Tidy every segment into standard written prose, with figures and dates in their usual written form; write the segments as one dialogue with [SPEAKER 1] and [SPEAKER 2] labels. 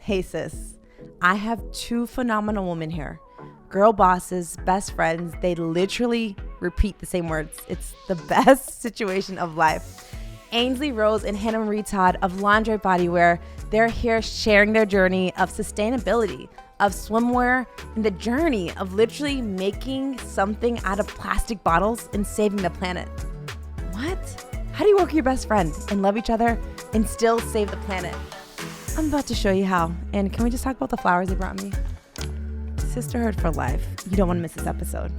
[SPEAKER 1] Hey sis, I have two phenomenal women here. Girl bosses, best friends. They literally repeat the same words. It's the best situation of life. Ainsley Rose and Hannah Marie Todd of Londre bodywear. They're here sharing their journey of sustainability, of swimwear, and the journey of literally making something out of plastic bottles and saving the planet. What? How do you work with your best friend and love each other and still save the planet? I'm about to show you how. And can we just talk about the flowers they brought me? Sisterhood for life. You don't want to miss this episode.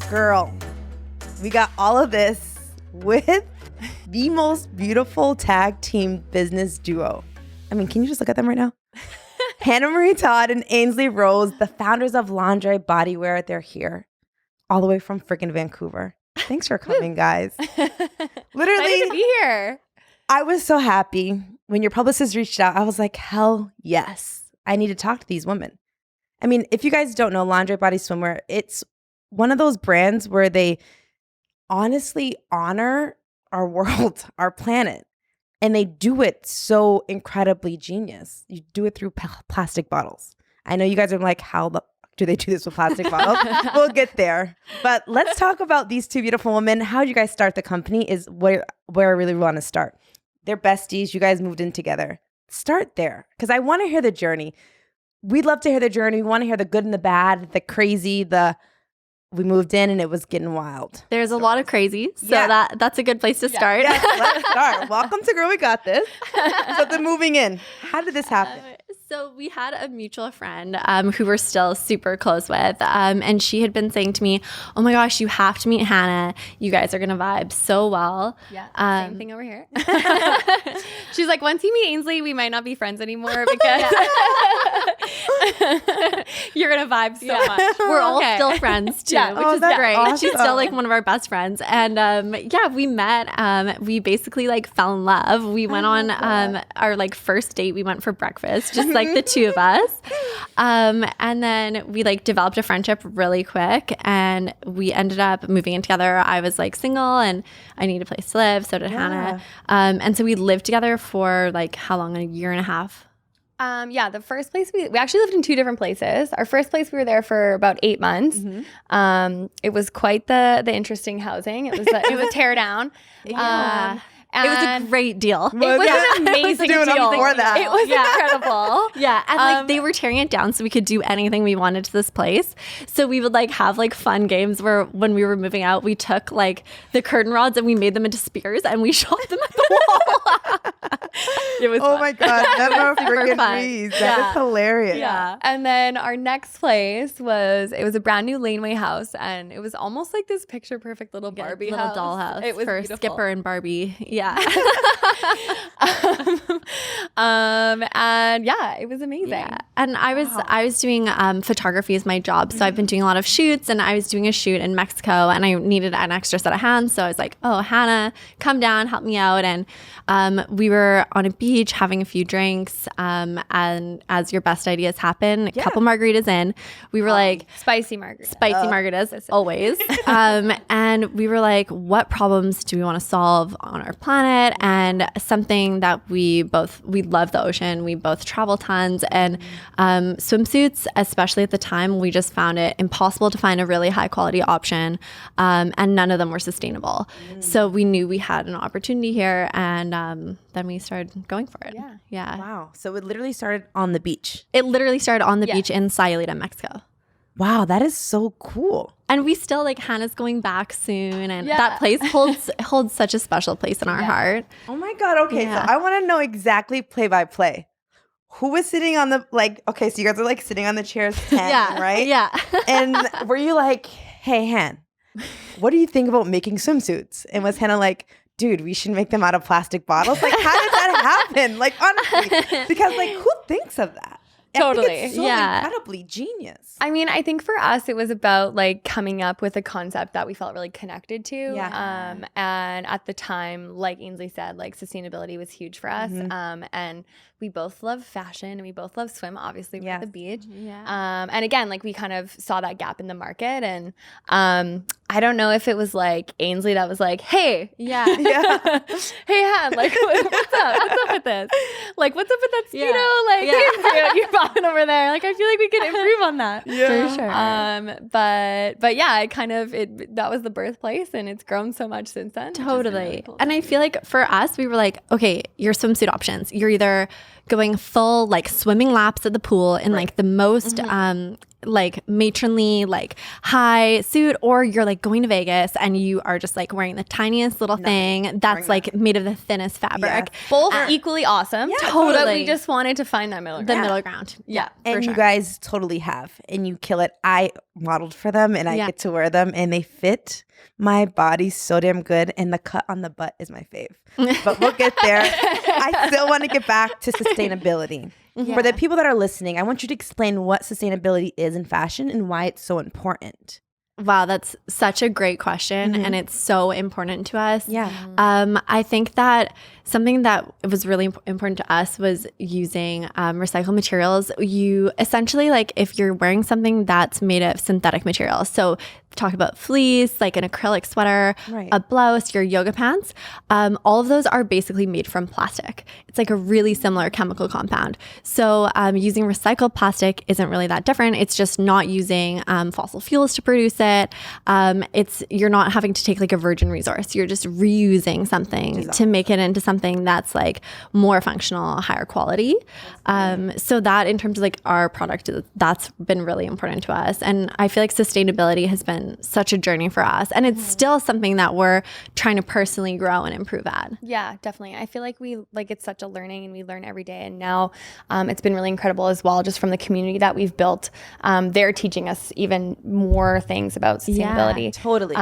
[SPEAKER 1] Girl, we got all of this with the most beautiful tag team business duo. I mean, can you just look at them right now? Hannah Marie Todd and Ainsley Rose, the founders of Londre bodywear. They're here all the way from freaking Vancouver. Thanks for coming, guys. Literally,
[SPEAKER 2] excited to be here.
[SPEAKER 1] I was so happy when your publicist reached out. I was like, hell yes. I need to talk to these women. I mean, if you guys don't know Londre Body Swimwear, it's one of those brands where they honestly honor our world, our planet. And they do it so incredibly genius. You do it through plastic bottles. I know you guys are like, how the do they do this with plastic bottles? We'll get there. But let's talk about these two beautiful women. How did you guys start the company is where I really want to start. They're besties. You guys moved in together. Start there because I want to hear the journey. We'd love to hear the journey. We want to hear the good and the bad, the crazy, we moved in and it was getting wild.
[SPEAKER 2] There's a lot of crazy, so that's a good place to start.
[SPEAKER 1] Yes, let's start. Welcome to Girl We Got This. So the moving in, how did this happen?
[SPEAKER 2] So we had a mutual friend who we're still super close with, and she had been saying to me, oh my gosh, you have to meet Hannah. You guys are going to vibe so well.
[SPEAKER 3] Yeah, same thing over here. She's like, once you meet Ainsley, we might not be friends anymore because you're going to vibe so much.
[SPEAKER 2] We're all still friends too, which is great.
[SPEAKER 1] Awesome.
[SPEAKER 2] She's still like one of our best friends. And we met. We basically like fell in love. We went on our like first date. We went for breakfast, just like the two of us. And then we like developed a friendship really quick and we ended up moving in together. I was like single and I needed a place to live. So did Hannah. And so we lived together for like how long? A year and a half.
[SPEAKER 3] The first place we actually lived in two different places. Our first place we were there for about 8 months. Mm-hmm. It was quite the interesting housing. It was a tear down.
[SPEAKER 2] Yeah. It was a great deal.
[SPEAKER 3] It was an amazing deal.
[SPEAKER 1] For that.
[SPEAKER 3] It was incredible.
[SPEAKER 2] Yeah. And like they were tearing it down so we could do anything we wanted to this place. So we would like have like fun games where when we were moving out, we took like the curtain rods and we made them into spears and we shot them at the wall. It was fun.
[SPEAKER 1] My God. Never freaking please. That is hilarious.
[SPEAKER 3] Yeah. And then our next place was a brand new laneway house and it was almost like this picture perfect little Barbie
[SPEAKER 2] little
[SPEAKER 3] house.
[SPEAKER 2] dollhouse.
[SPEAKER 3] It was
[SPEAKER 2] for
[SPEAKER 3] beautiful.
[SPEAKER 2] Skipper and Barbie. Yeah.
[SPEAKER 3] And it was amazing.
[SPEAKER 2] Yeah. And I was doing photography as my job. So I've been doing a lot of shoots and I was doing a shoot in Mexico and I needed an extra set of hands. So I was like, oh, Hannah, come down, help me out. And we were on a beach having a few drinks. And as your best ideas happen, a couple margaritas in, we were like
[SPEAKER 3] spicy margaritas.
[SPEAKER 2] Margaritas, always. And we were like, what problems do we want to solve on our planet? And something that we love the ocean. We both travel tons and swimsuits, especially at the time, we just found it impossible to find a really high quality option. And none of them were sustainable. So we knew we had an opportunity here and then we started going for it. Yeah.
[SPEAKER 1] Wow. So it literally started on the beach.
[SPEAKER 2] It literally started on the beach in Sayulita, Mexico.
[SPEAKER 1] Wow, that is so cool.
[SPEAKER 2] And we still like Hannah's going back soon and that place holds such a special place in our heart.
[SPEAKER 1] Oh my God. Okay. So I want to know exactly play by play. Who was sitting on the so you guys are like sitting on the chairs 10, right?
[SPEAKER 2] Yeah.
[SPEAKER 1] And were you like, hey, Han, what do you think about making swimsuits? And was Hannah like, dude, we should make them out of plastic bottles? Like, how did that happen? Like, honestly, because like, who thinks of that?
[SPEAKER 3] Totally.
[SPEAKER 1] It's so
[SPEAKER 2] Yeah.
[SPEAKER 1] incredibly genius.
[SPEAKER 3] I mean, I think for us, it was about like coming up with a concept that we felt really connected to.
[SPEAKER 1] Yeah.
[SPEAKER 3] And at the time, like Ainsley said, like sustainability was huge for us. And we both love fashion and we both love swim. Obviously, we're at the beach.
[SPEAKER 2] Yeah.
[SPEAKER 3] And again, like we kind of saw that gap in the market. And I don't know if it was like Ainsley that was like, hey,
[SPEAKER 2] Yeah.
[SPEAKER 3] hey, Han, like, what's up? What's up with this? Like, what's up with that Speedo? Like, you're bobbing over there. Like, I feel like we could improve on that.
[SPEAKER 2] For sure.
[SPEAKER 3] But yeah, that was the birthplace, and it's grown so much since then. which has been
[SPEAKER 2] Totally.
[SPEAKER 3] really cool.
[SPEAKER 2] And I feel like for us, we were like, okay, your swimsuit options. You're either going full like swimming laps at the pool in like the most like matronly like high suit, or you're like going to Vegas and you are just like wearing the tiniest little thing that's like made of the thinnest fabric.
[SPEAKER 3] Both equally awesome.
[SPEAKER 2] totally.
[SPEAKER 3] But we just wanted to find that middle
[SPEAKER 2] The
[SPEAKER 3] ground.
[SPEAKER 2] middle ground. Yeah.
[SPEAKER 1] And
[SPEAKER 2] for
[SPEAKER 1] you
[SPEAKER 2] sure.
[SPEAKER 1] guys totally have, and you kill it. I modeled for them, and I get to wear them, and they fit my body so damn good. And the cut on the butt is my fave. But we'll get there. I still want to get back to sustainability. For the people that are listening, I want you to explain what sustainability is in fashion and why it's so important.
[SPEAKER 2] Wow, that's such a great question, and it's so important to us.
[SPEAKER 1] Yeah.
[SPEAKER 2] I think that something that was really important to us was using recycled materials. You essentially, like, if you're wearing something that's made of synthetic materials, so talk about fleece, like an acrylic sweater, a blouse, your yoga pants, all of those are basically made from plastic. It's like a really similar chemical compound. So using recycled plastic isn't really that different. It's just not using fossil fuels to produce it. You're not having to take like a virgin resource. You're just reusing something to make it into something that's like more functional, higher quality. So that in terms of like our product, that's been really important to us. And I feel like sustainability has been such a journey for us. And it's still something that we're trying to personally grow and improve at.
[SPEAKER 3] Yeah, definitely. I feel like it's such a learning, and we learn every day. And now it's been really incredible as well, just from the community that we've built. They're teaching us even more things about sustainability.
[SPEAKER 1] Totally.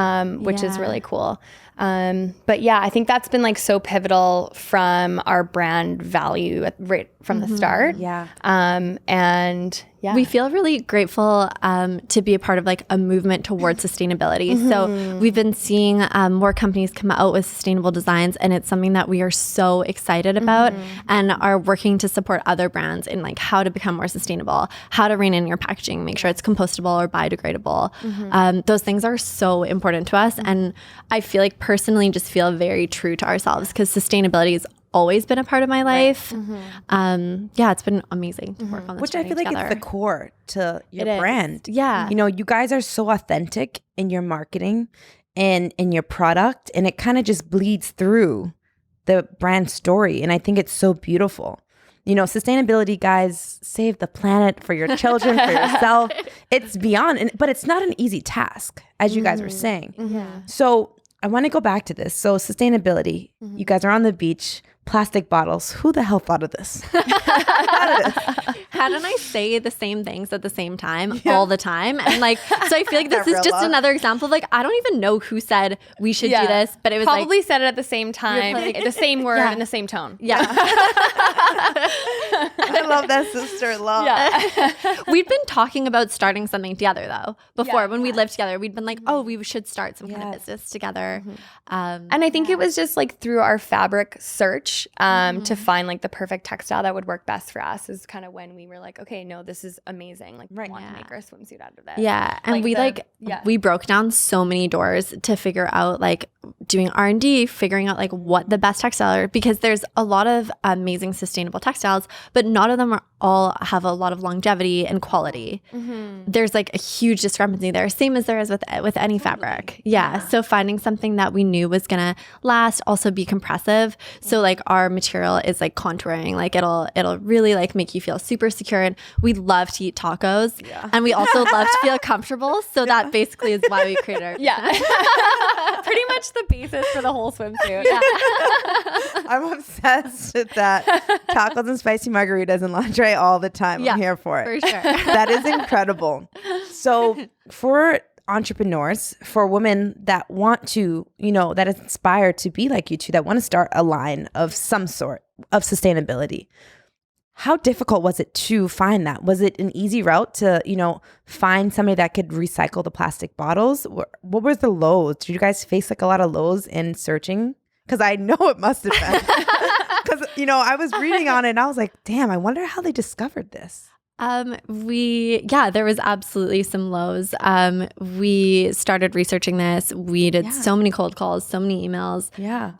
[SPEAKER 3] Which is really cool. But yeah, I think that's been like so pivotal from our brand value right from the start.
[SPEAKER 1] Yeah.
[SPEAKER 3] And yeah,
[SPEAKER 2] we feel really grateful to be a part of like a movement towards sustainability. So we've been seeing more companies come out with sustainable designs, and it's something that we are so excited about and are working to support other brands in like how to become more sustainable, how to rein in your packaging, make sure it's compostable or biodegradable. Those things are so important to us. And I feel like personally just feel very true to ourselves, because sustainability has always been a part of my life. It's been amazing to work on this.
[SPEAKER 1] Which I feel like
[SPEAKER 2] together.
[SPEAKER 1] it's the core to your
[SPEAKER 2] It is.
[SPEAKER 1] brand.
[SPEAKER 2] Yeah.
[SPEAKER 1] You know, you guys are so authentic in your marketing and in your product, and it kind of just bleeds through the brand story. And I think it's so beautiful. You know, sustainability, guys, save the planet for your children, for yourself. It's beyond, but it's not an easy task, as you guys were saying. So I want to go back to this. So sustainability, you guys are on the beach, plastic bottles. Who the hell thought of this?
[SPEAKER 2] Hannah and I say the same things at the same time all the time. And like, so I feel like this is just another example of like, I don't even know who said we should do this, but it was
[SPEAKER 3] probably
[SPEAKER 2] like,
[SPEAKER 3] said it at the same time, the same word in the same tone.
[SPEAKER 2] Yeah.
[SPEAKER 1] I love that sister-in-law.
[SPEAKER 3] Yeah.
[SPEAKER 2] We'd been talking about starting something together though. Before when we lived together, we'd been like, oh, we should start some kind of business together.
[SPEAKER 3] And I think it was just like through our fabric search to find like the perfect textile that would work best for us is kind of when we were like, okay, no, this is amazing. Like we want to make our swimsuit out of this.
[SPEAKER 2] Yeah. And we broke down so many doors to figure out like doing R&D, figuring out like what the best textile are, because there's a lot of amazing sustainable textiles, but none of them all have a lot of longevity and quality. There's like a huge discrepancy there, same as there is with any fabric. Yeah. So finding something that we knew was gonna last, also be compressive. So like our material is like contouring, like it'll really like make you feel super secure. And we love to eat tacos, and we also love to feel comfortable. So that basically is why we created our
[SPEAKER 3] pretty much the basis for the whole swimsuit.
[SPEAKER 1] I'm obsessed with that. Tacos and spicy margaritas and lingerie all the time. I'm here for it.
[SPEAKER 2] For sure.
[SPEAKER 1] That is incredible. So for entrepreneurs, for women that want to, you know, that is inspired to be like you two, that want to start a line of some sort of sustainability, How difficult was it to find that? Was it an easy route to, find somebody that could recycle the plastic bottles? What were the lows? Did you guys face like a lot of lows in searching? Because I know it must have been. Because, I was reading on it and I was like, damn, I wonder how they discovered this.
[SPEAKER 2] There was absolutely some lows. We started researching this. We did so many cold calls, so many emails.
[SPEAKER 1] Yeah.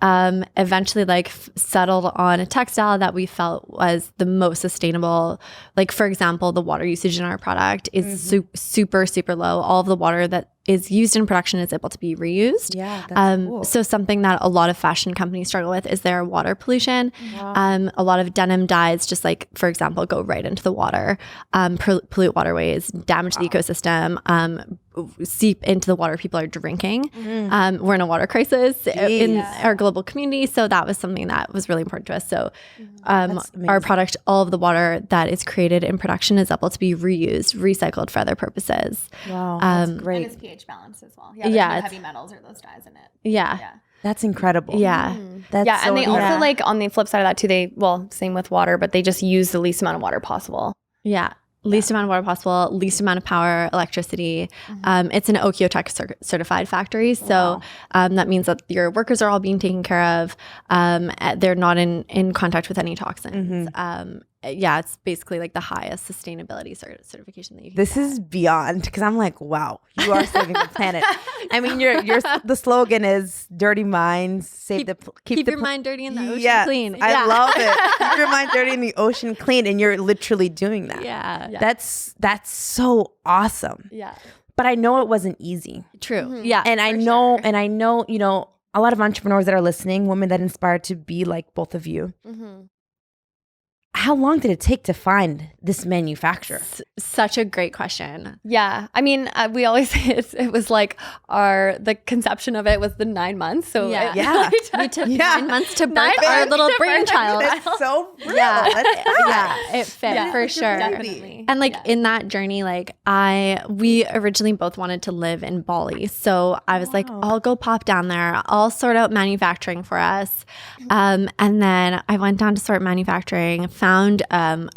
[SPEAKER 2] Eventually settled on a textile that we felt was the most sustainable. Like, for example, the water usage in our product is super, super low. All of the water that is used in production is able to be reused.
[SPEAKER 1] Yeah, that's cool.
[SPEAKER 2] So something that a lot of fashion companies struggle with is their water pollution.
[SPEAKER 1] Wow.
[SPEAKER 2] A lot of denim dyes, just like, for example, go right into the water, pollute waterways, damage the ecosystem, seep into the water people are drinking. We're in a water crisis in our global community. So that was something that was really important to us. So our product, all of the water that is created in production is able to be reused, recycled for other purposes.
[SPEAKER 1] Wow, that's great.
[SPEAKER 3] And it's pH balanced as well. Yeah, there's no heavy metals or those dyes in it.
[SPEAKER 2] Yeah.
[SPEAKER 1] That's incredible.
[SPEAKER 2] Yeah.
[SPEAKER 1] That's
[SPEAKER 3] yeah, and they also like on the flip side of that too, same with water, but they just use the least amount of water possible.
[SPEAKER 2] Yeah. Least amount of water possible, least amount of power, electricity. It's an OEKO-TEC certified factory. So that means that your workers are all being taken care of. They're not in contact with any toxins. It's basically like the highest sustainability certification that you can
[SPEAKER 1] This
[SPEAKER 2] get.
[SPEAKER 1] is beyond, because I'm like, wow, you are saving the planet. I mean, the slogan is "Dirty minds keep
[SPEAKER 2] your mind dirty and the ocean
[SPEAKER 1] Yes,
[SPEAKER 2] clean."
[SPEAKER 1] I love it. Keep your mind dirty and the ocean clean, and you're literally doing that.
[SPEAKER 2] Yeah.
[SPEAKER 1] That's so awesome.
[SPEAKER 2] Yeah.
[SPEAKER 1] But I know it wasn't easy.
[SPEAKER 2] True. Yeah.
[SPEAKER 1] And I know, a lot of entrepreneurs that are listening, women that inspire to be like both of you. How long did it take to find this manufacturer?
[SPEAKER 2] Such a great question.
[SPEAKER 3] Yeah. I mean, we always say it was like the conception of it was the 9 months. So
[SPEAKER 2] we took 9 months to birth our little brainchild.
[SPEAKER 1] That's so real.
[SPEAKER 2] It fit for sure.
[SPEAKER 3] Definitely.
[SPEAKER 2] And in that journey, we originally both wanted to live in Bali. So I was like, I'll go pop down there. I'll sort out manufacturing for us. And then I went down to sort manufacturing, found
[SPEAKER 1] in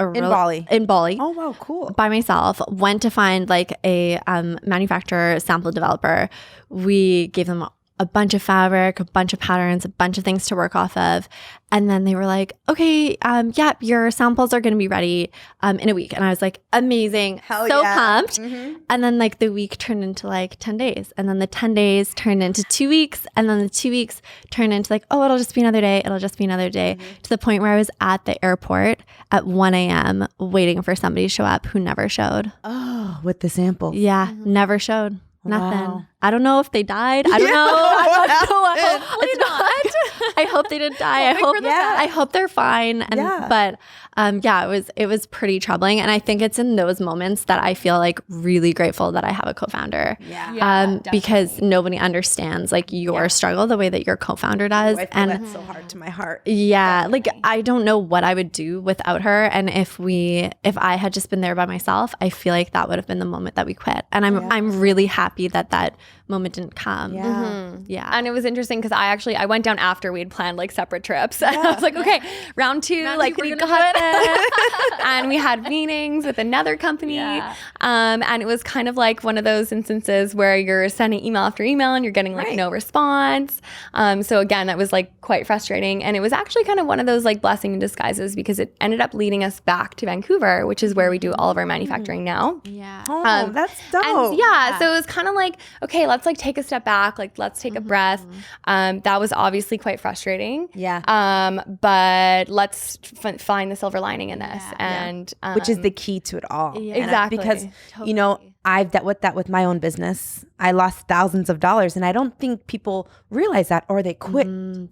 [SPEAKER 1] Bali.
[SPEAKER 2] Oh
[SPEAKER 1] wow, cool.
[SPEAKER 2] By myself, went to find a manufacturer sample developer. We gave them a bunch of fabric, a bunch of patterns, a bunch of things to work off of. And then they were like, okay, your samples are going to be ready in a week. And I was like, amazing. Pumped. And then the week turned into 10 days. And then the 10 days turned into 2 weeks. And then the 2 weeks turned into it'll just be another day. It'll just be another day. To the point where I was at the airport at 1 a.m. waiting for somebody to show up who never showed.
[SPEAKER 1] Oh, with the sample.
[SPEAKER 2] Yeah, never showed. Nothing.
[SPEAKER 1] Wow.
[SPEAKER 2] I don't know if they died. I don't know. Hopefully not. I hope they didn't die. I hope they're fine. But it was pretty troubling. And I think it's in those moments that I feel really grateful that I have a co-founder. Because nobody understands your struggle the way that your co-founder does.
[SPEAKER 1] I feel that's so hard to my heart.
[SPEAKER 2] Yeah. Definitely. I don't know what I would do without her. And if I had just been there by myself, I feel like that would have been the moment that we quit. And I'm really happy that moment didn't come.
[SPEAKER 1] Yeah.
[SPEAKER 3] And it was interesting because I went down after we had planned separate trips. And I was like, okay, round two, we got this. And we had meetings with another company. And it was kind of one of those instances where you're sending email after email and you're getting no response. So again, that was quite frustrating. And it was actually kind of one of those blessing in disguises because it ended up leading us back to Vancouver, which is where we do all of our manufacturing now.
[SPEAKER 2] Yeah.
[SPEAKER 1] Oh, that's dope.
[SPEAKER 3] And so it was kind of okay, let's take a step back, let's take a breath. That was obviously quite frustrating.
[SPEAKER 1] Yeah.
[SPEAKER 3] But let's find the silver lining in this, and
[SPEAKER 1] which is the key to it all.
[SPEAKER 3] Yeah. Exactly.
[SPEAKER 1] Because I've dealt with that with my own business. I lost thousands of dollars, and I don't think people realize that, or they quit.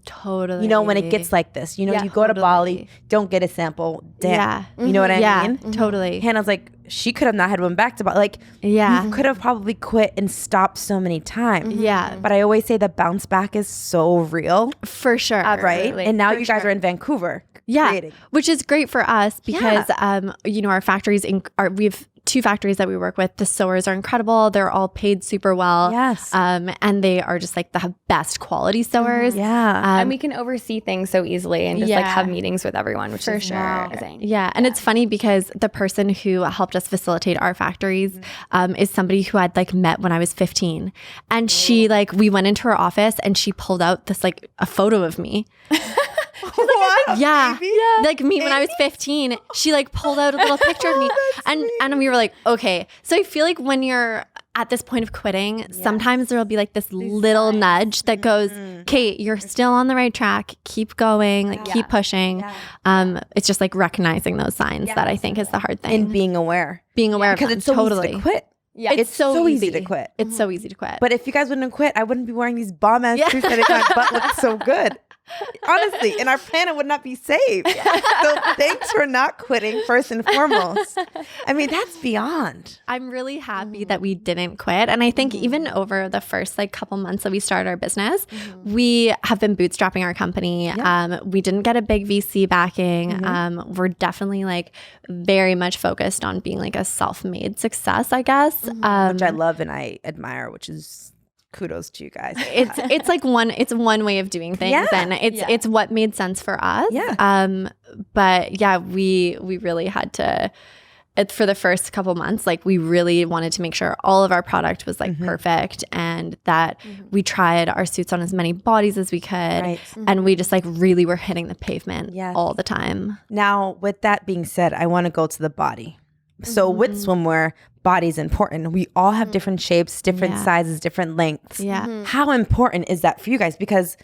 [SPEAKER 2] Totally.
[SPEAKER 1] When it gets like this, you go to Bali, don't get a sample. Damn. You know what I mean?
[SPEAKER 2] Totally.
[SPEAKER 1] Hannah's she could have not had went back to Bali. You could have probably quit and stopped so many times.
[SPEAKER 2] Yeah.
[SPEAKER 1] But I always say the bounce back is so real.
[SPEAKER 2] For sure.
[SPEAKER 1] Right? And now you guys are in Vancouver.
[SPEAKER 2] Yeah,
[SPEAKER 1] creating.
[SPEAKER 2] which is great for us because our factories we've 2 factories that we work with, the sewers are incredible. They're all paid super well.
[SPEAKER 1] Yes.
[SPEAKER 2] And they are just like the best quality sewers.
[SPEAKER 1] Yeah.
[SPEAKER 3] And we can oversee things so easily and just like have meetings with everyone, which is amazing.
[SPEAKER 2] Yeah. And it's funny because the person who helped us facilitate our factories is somebody who I'd like met when I was 15. And she we went into her office and she pulled out this like a photo of me.
[SPEAKER 1] What?
[SPEAKER 2] Yeah. Like me when I was 15, she like pulled out a little picture of me. And we were like, okay. So I feel like when you're at this point of quitting, sometimes there'll be like this little nudge that goes, okay, you're still on the right track. Keep going, like keep pushing. It's just like recognizing those signs that I think is the hard thing.
[SPEAKER 1] And being aware.
[SPEAKER 2] Because
[SPEAKER 1] it's so easy to quit.
[SPEAKER 3] Yeah.
[SPEAKER 2] It's so
[SPEAKER 1] easy to quit.
[SPEAKER 2] It's so easy to quit.
[SPEAKER 1] But if you guys wouldn't have quit, I wouldn't be wearing these bomb-ass suits that make my butt look so good. Honestly, and our planet would not be saved. So thanks for not quitting, first and foremost. I mean, that's beyond.
[SPEAKER 2] I'm really happy that we didn't quit. And I think even over the first like couple months that we started our business, we have been bootstrapping our company. We didn't get a big VC backing. We're definitely like very much focused on being like a self-made success, I guess.
[SPEAKER 1] Which I love and I admire, which is kudos to you guys.
[SPEAKER 2] It's like one way of doing things, and it's what made sense for us. But yeah, we really had to. For the first couple months, like we really wanted to make sure all of our product was like perfect, and that we tried our suits on as many bodies as we could, and we just like really were hitting the pavement all the time.
[SPEAKER 1] Now, with that being said, I want to go to the body. So with swimwear, body's important. We all have different shapes, different sizes, different lengths. How important is that for you guys? Because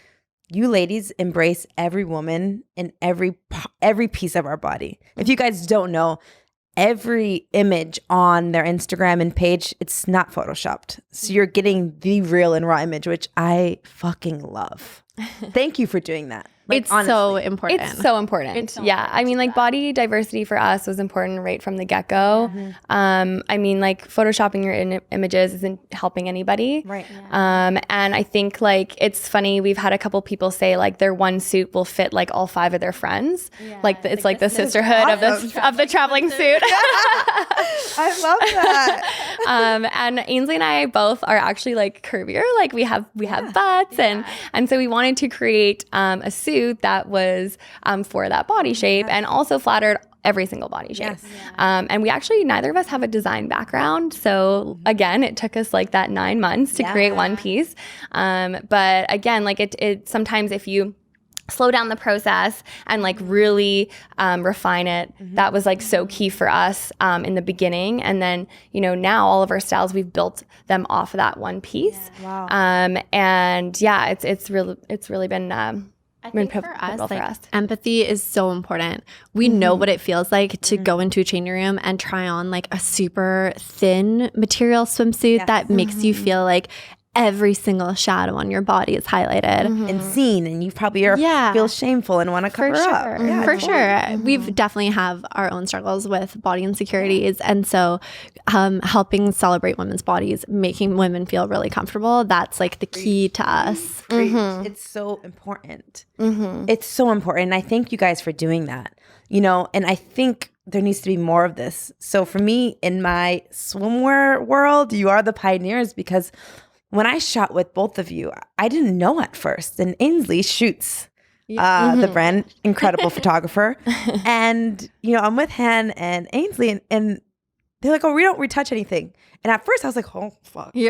[SPEAKER 1] you ladies embrace every woman in every piece of our body. If you guys don't know, every image on their Instagram and page, it's not photoshopped. So you're getting the real and raw image, which I fucking love. Thank you for doing that. Like,
[SPEAKER 2] it's honestly, so important.
[SPEAKER 3] It's so important. I mean, like body diversity for us was important right from the get-go. I mean, like photoshopping your images isn't helping anybody.
[SPEAKER 1] Right.
[SPEAKER 3] And I think like it's funny, we've had a couple people say like their one suit will fit like all 5 of their friends. Like it's like the sisterhood of the traveling suit.
[SPEAKER 1] I love that.
[SPEAKER 3] And Ainsley and I both are actually like curvier. Like we have butts and so we wanted to create a suit that was for that body shape and also flattered every single body shape. And we actually, neither of us have a design background. So again, it took us like that 9 months to create one piece. But again, like it sometimes if you slow down the process and like really refine it, that was like so key for us in the beginning. And then, you know, now all of our styles, we've built them off of that one piece. And yeah, it's really been
[SPEAKER 2] I think for us, empathy is so important. We know what it feels like to go into a changing room and try on like a super thin material swimsuit that makes you feel like every single shadow on your body is highlighted
[SPEAKER 1] and seen, and you probably feel shameful and want to cover up.
[SPEAKER 2] For sure. We've definitely have our own struggles with body insecurities, and so helping celebrate women's bodies, making women feel really comfortable, that's like the key to us.
[SPEAKER 1] It's so important. It's so important, and I thank you guys for doing that. You know, and I think there needs to be more of this. So for me, in my swimwear world, you are the pioneers, because when I shot with both of you, I didn't know at first. And Ainsley shoots the brand, incredible photographer. And, you know, I'm with Han and Ainsley, and they're like, oh, we don't retouch anything. And at first I was like, oh, fuck. I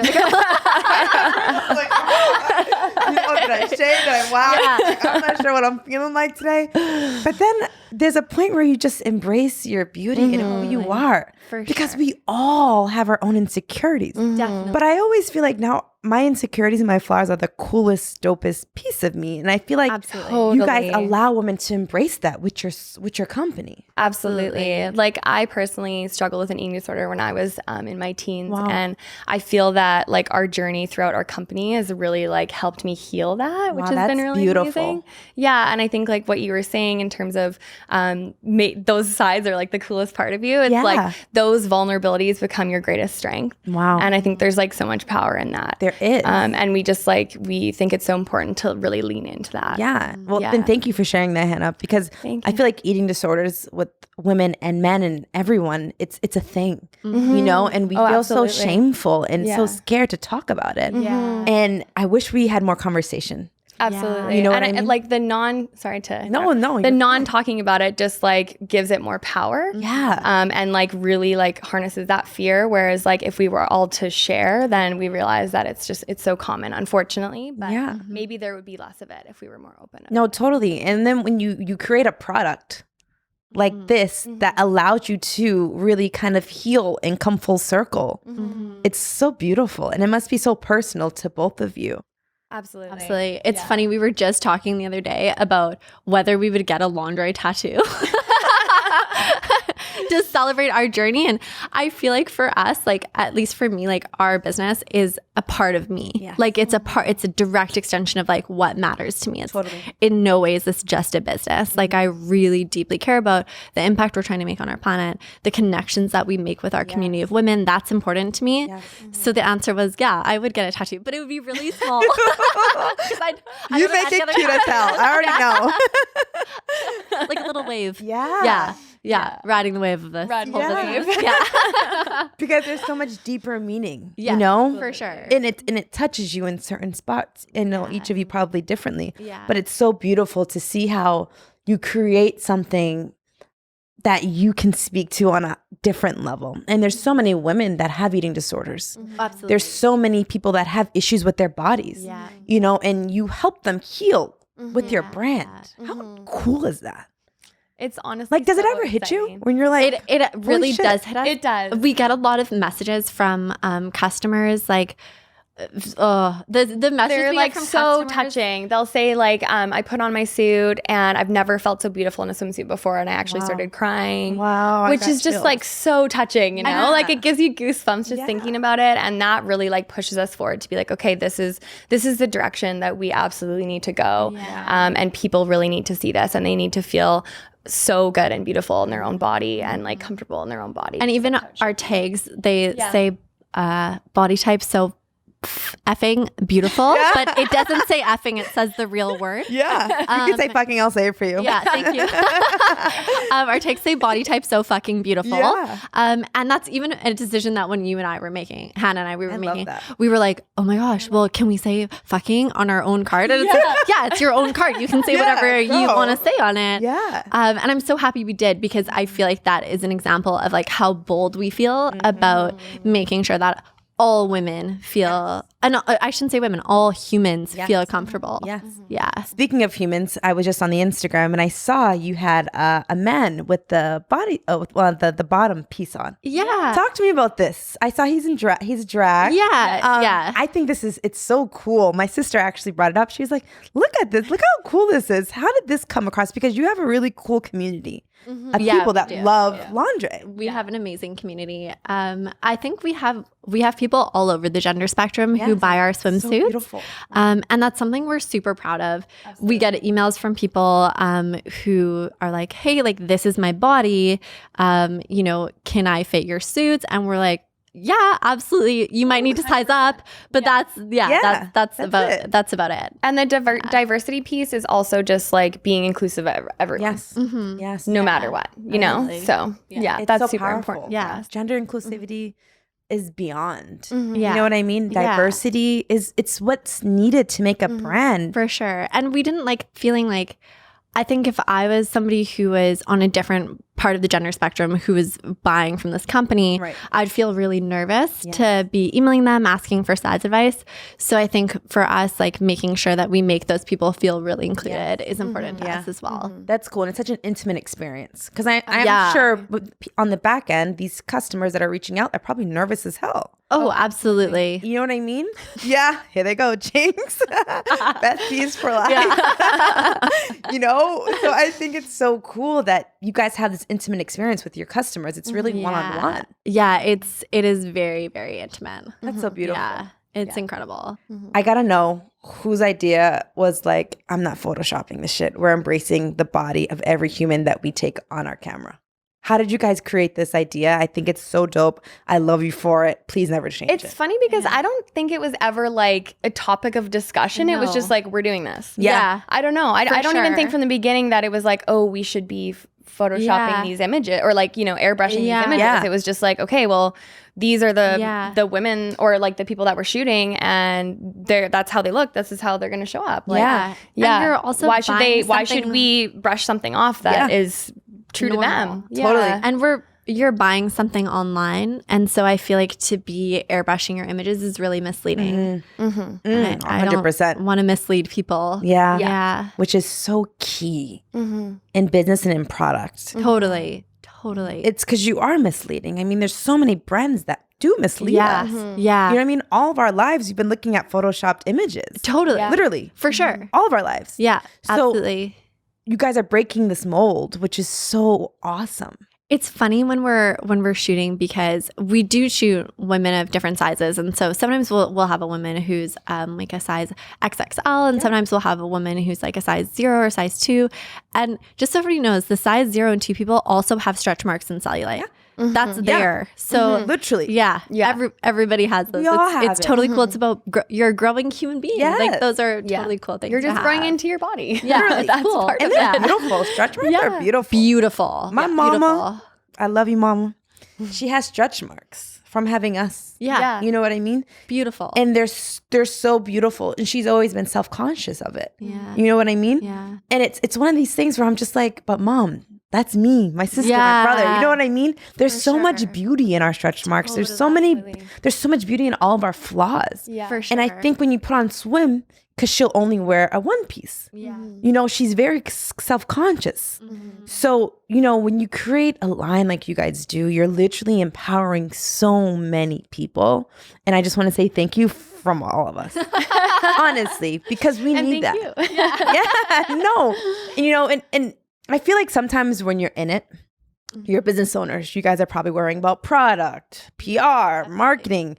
[SPEAKER 1] was like, oh, you know, did I shave? Did I wax? Like, I'm not sure what I'm feeling like today. But then there's a point where you just embrace your beauty and who you are. Because we all have our own insecurities.
[SPEAKER 2] Definitely.
[SPEAKER 1] But I always feel like now my insecurities and my flaws are the coolest, dopest piece of me. And I feel like you guys allow women to embrace that with your company.
[SPEAKER 3] Absolutely. Like I personally struggled with an eating disorder when I was in my teens. And I feel that like our journey throughout our company has really like helped me heal that, which has been really
[SPEAKER 1] beautiful.
[SPEAKER 3] Amazing. Yeah. And I think like what you were saying in terms of those sides are like the coolest part of you. It's like those vulnerabilities become your greatest strength.
[SPEAKER 1] Wow.
[SPEAKER 3] And I think there's like so much power in that.
[SPEAKER 1] There is.
[SPEAKER 3] And we just like, we think it's so important to really lean into that.
[SPEAKER 1] Yeah. Well, then thank you for sharing that, Hannah, because I feel like eating disorders with women and men and everyone, it's a thing, you know, and we feel so shameful and so scared to talk about it. And I wish we had more conversation.
[SPEAKER 3] Absolutely.
[SPEAKER 1] You know what I mean?
[SPEAKER 3] Like the non-talking about it just like gives it more power.
[SPEAKER 1] Yeah.
[SPEAKER 3] And like really like harnesses that fear. Whereas like if we were all to share, then we realize that it's so common, unfortunately. But maybe there would be less of it if we were more open.
[SPEAKER 1] No, totally. And then when you create a product like this that allows you to really kind of heal and come full circle, it's so beautiful. And it must be so personal to both of you.
[SPEAKER 2] Absolutely. It's funny. We were just talking the other day about whether we would get a Londre tattoo to celebrate our journey. And I feel like for us, like at least for me, like our business is a part of me. Yes. Like it's a direct extension of like what matters to me. It's in no way is this just a business. Like I really deeply care about the impact we're trying to make on our planet, the connections that we make with our community of women. That's important to me. Yes. So the answer was, yeah, I would get a tattoo, but it would be really small.
[SPEAKER 1] You make it cute as hell. I already
[SPEAKER 2] know. Like a little wave.
[SPEAKER 1] Yeah.
[SPEAKER 2] Riding the wave of this.
[SPEAKER 3] Riding the wave.
[SPEAKER 2] Yeah.
[SPEAKER 1] Because there's so much deeper meaning, you know?
[SPEAKER 2] For sure.
[SPEAKER 1] And it touches you in certain spots. And each of you probably differently. Yeah. But it's so beautiful to see how you create something that you can speak to on a different level. And there's so many women that have eating disorders.
[SPEAKER 2] Absolutely.
[SPEAKER 1] There's so many people that have issues with their bodies, you know, and you help them heal with your brand. How cool is that?
[SPEAKER 3] It's honestly
[SPEAKER 1] like, does it ever hit you when you're like,
[SPEAKER 2] it really does hit us?
[SPEAKER 3] It does.
[SPEAKER 2] We get a lot of messages from customers like, the messages
[SPEAKER 3] they're
[SPEAKER 2] we
[SPEAKER 3] like
[SPEAKER 2] get from
[SPEAKER 3] so
[SPEAKER 2] customers.
[SPEAKER 3] touching. They'll say like, I put on my suit and I've never felt so beautiful in a swimsuit before, and I actually started crying.
[SPEAKER 1] Wow,
[SPEAKER 3] which is just like so touching, you know? Like it gives you goosebumps just thinking about it, and that really like pushes us forward to be like, okay, this is the direction that we absolutely need to go, and people really need to see this, and they need to feel so good and beautiful in their own body and like comfortable in their own body.
[SPEAKER 2] And even our tags, they say body type so effing beautiful, but it doesn't say effing, it says the real word.
[SPEAKER 1] You can say fucking, I'll say it for you.
[SPEAKER 2] Yeah, thank you. Our tags say body type so fucking beautiful. And that's even a decision that when you and I were making, Hannah and I, we were like, oh my gosh, well, can we say fucking on our own card? And it's like, it's your own card. You can say whatever you want to say on it. And I'm so happy we did, because I feel like that is an example of like how bold we feel about making sure that all women feel, and I shouldn't say women, all humans feel comfortable.
[SPEAKER 1] Speaking of humans, I was just on the Instagram and I saw you had a man with the body, the bottom piece on. Talk to me about this. I saw he's drag. I think it's so cool. My sister actually brought it up. She was like, look at this. Look how cool this is. How did this come across? Because you have a really cool community of people that love lingerie.
[SPEAKER 2] We have an amazing community. I think we have people all over the gender spectrum who buy our swimsuits. So
[SPEAKER 1] beautiful.
[SPEAKER 2] And that's something we're super proud of. Absolutely. We get emails from people who are like, hey, like this is my body. You know, can I fit your suits? And we're like, yeah, absolutely. You might need to size up, but that's about it.
[SPEAKER 3] And the diversity piece is also just like being inclusive of everyone.
[SPEAKER 1] Yes.
[SPEAKER 3] No matter what, you know? So that's
[SPEAKER 1] so
[SPEAKER 3] super
[SPEAKER 1] powerful.
[SPEAKER 3] important.
[SPEAKER 1] Yeah. Gender inclusivity is beyond. You know what I mean? Diversity it's what's needed to make a brand.
[SPEAKER 2] For sure. And we didn't like feeling like, I think if I was somebody who was on a different part of the gender spectrum who was buying from this company, I'd feel really nervous to be emailing them, asking for size advice. So I think for us, like making sure that we make those people feel really included is important to us as well.
[SPEAKER 1] That's cool. And it's such an intimate experience. Because I'm sure on the back end, these customers that are reaching out are probably nervous as hell.
[SPEAKER 2] Oh, absolutely.
[SPEAKER 1] You know what I mean? Yeah. Here they go. Jinx. Besties for life. You know? So I think it's so cool that you guys have this intimate experience with your customers. It's really one-on-one.
[SPEAKER 2] Yeah, it is very, very intimate.
[SPEAKER 1] That's so beautiful.
[SPEAKER 2] Yeah, it's incredible.
[SPEAKER 1] I gotta know whose idea was like, I'm not photoshopping this shit. We're embracing the body of every human that we take on our camera. How did you guys create this idea? I think it's so dope. I love you for it. Please never change it.
[SPEAKER 3] It's funny because I don't think it was ever like a topic of discussion. It was just like, we're doing this.
[SPEAKER 2] Yeah.
[SPEAKER 3] I don't know. I don't even think from the beginning that it was like, oh, we should be photoshopping these images or like, airbrushing these images.
[SPEAKER 1] Yeah.
[SPEAKER 3] It was just like, okay, well, these are the women or like the people that we're shooting, and that's how they look. This is how they're going to show up. Like,
[SPEAKER 2] And you're also
[SPEAKER 3] why should we brush something off that is true
[SPEAKER 2] normal.
[SPEAKER 3] to them?
[SPEAKER 1] Totally.
[SPEAKER 2] And you're buying something online, and so I feel like to be airbrushing your images is really misleading. I
[SPEAKER 1] 100%.
[SPEAKER 2] don't want to mislead people.
[SPEAKER 1] Yeah. Which is so key in business and in product.
[SPEAKER 2] Totally.
[SPEAKER 1] It's because you are misleading. I mean, there's so many brands that do mislead us.
[SPEAKER 2] Yeah.
[SPEAKER 1] You know what I mean? All of our lives, you've been looking at photoshopped images.
[SPEAKER 2] Totally.
[SPEAKER 1] Literally.
[SPEAKER 2] For sure.
[SPEAKER 1] All of our lives.
[SPEAKER 2] Yeah,
[SPEAKER 1] So-
[SPEAKER 2] absolutely.
[SPEAKER 1] You guys are breaking this mold, which is so awesome.
[SPEAKER 2] It's funny when we're shooting because we do shoot women of different sizes, and so sometimes we'll have a woman who's like a size XXL, and sometimes we'll have a woman who's like a size 0 or size 2. And just so everybody knows, the size 0 and 2 people also have stretch marks and cellulite. That's there. So
[SPEAKER 1] Literally.
[SPEAKER 2] everybody has those.
[SPEAKER 1] We all have
[SPEAKER 2] it's
[SPEAKER 1] it.
[SPEAKER 2] totally cool. It's about you're a growing human being.
[SPEAKER 1] Yes.
[SPEAKER 2] Like those are totally cool things.
[SPEAKER 3] You're
[SPEAKER 2] to
[SPEAKER 3] just growing
[SPEAKER 2] have.
[SPEAKER 3] into your body.
[SPEAKER 2] Yeah, that's cool.
[SPEAKER 3] part
[SPEAKER 1] And
[SPEAKER 3] of
[SPEAKER 1] they're
[SPEAKER 3] it.
[SPEAKER 1] beautiful. Stretch marks are beautiful.
[SPEAKER 2] Beautiful.
[SPEAKER 1] My
[SPEAKER 2] Yeah,
[SPEAKER 1] mama,
[SPEAKER 2] beautiful.
[SPEAKER 1] I love you, mama. She has stretch marks from having us.
[SPEAKER 2] Yeah.
[SPEAKER 1] You know what I mean?
[SPEAKER 2] Beautiful.
[SPEAKER 1] And they're so beautiful. And she's always been self-conscious of it.
[SPEAKER 2] Yeah.
[SPEAKER 1] You know what I mean?
[SPEAKER 2] Yeah.
[SPEAKER 1] And it's one of these things where I'm just like, but mom, that's me, my sister,
[SPEAKER 2] Yeah.
[SPEAKER 1] my brother. You know what I mean? There's so much beauty in our stretch marks. There's so much beauty in all of our flaws.
[SPEAKER 3] Yeah.
[SPEAKER 2] For sure.
[SPEAKER 1] And I think when you put on swim, because she'll only wear a one piece.
[SPEAKER 2] Yeah.
[SPEAKER 1] She's very self-conscious. So, when you create a line like you guys do, you're literally empowering so many people. And I just want to say thank you from all of us. Honestly, because we need that. Yeah, no. And I feel like sometimes when you're in it, you're business owners, you guys are probably worrying about product, PR, marketing,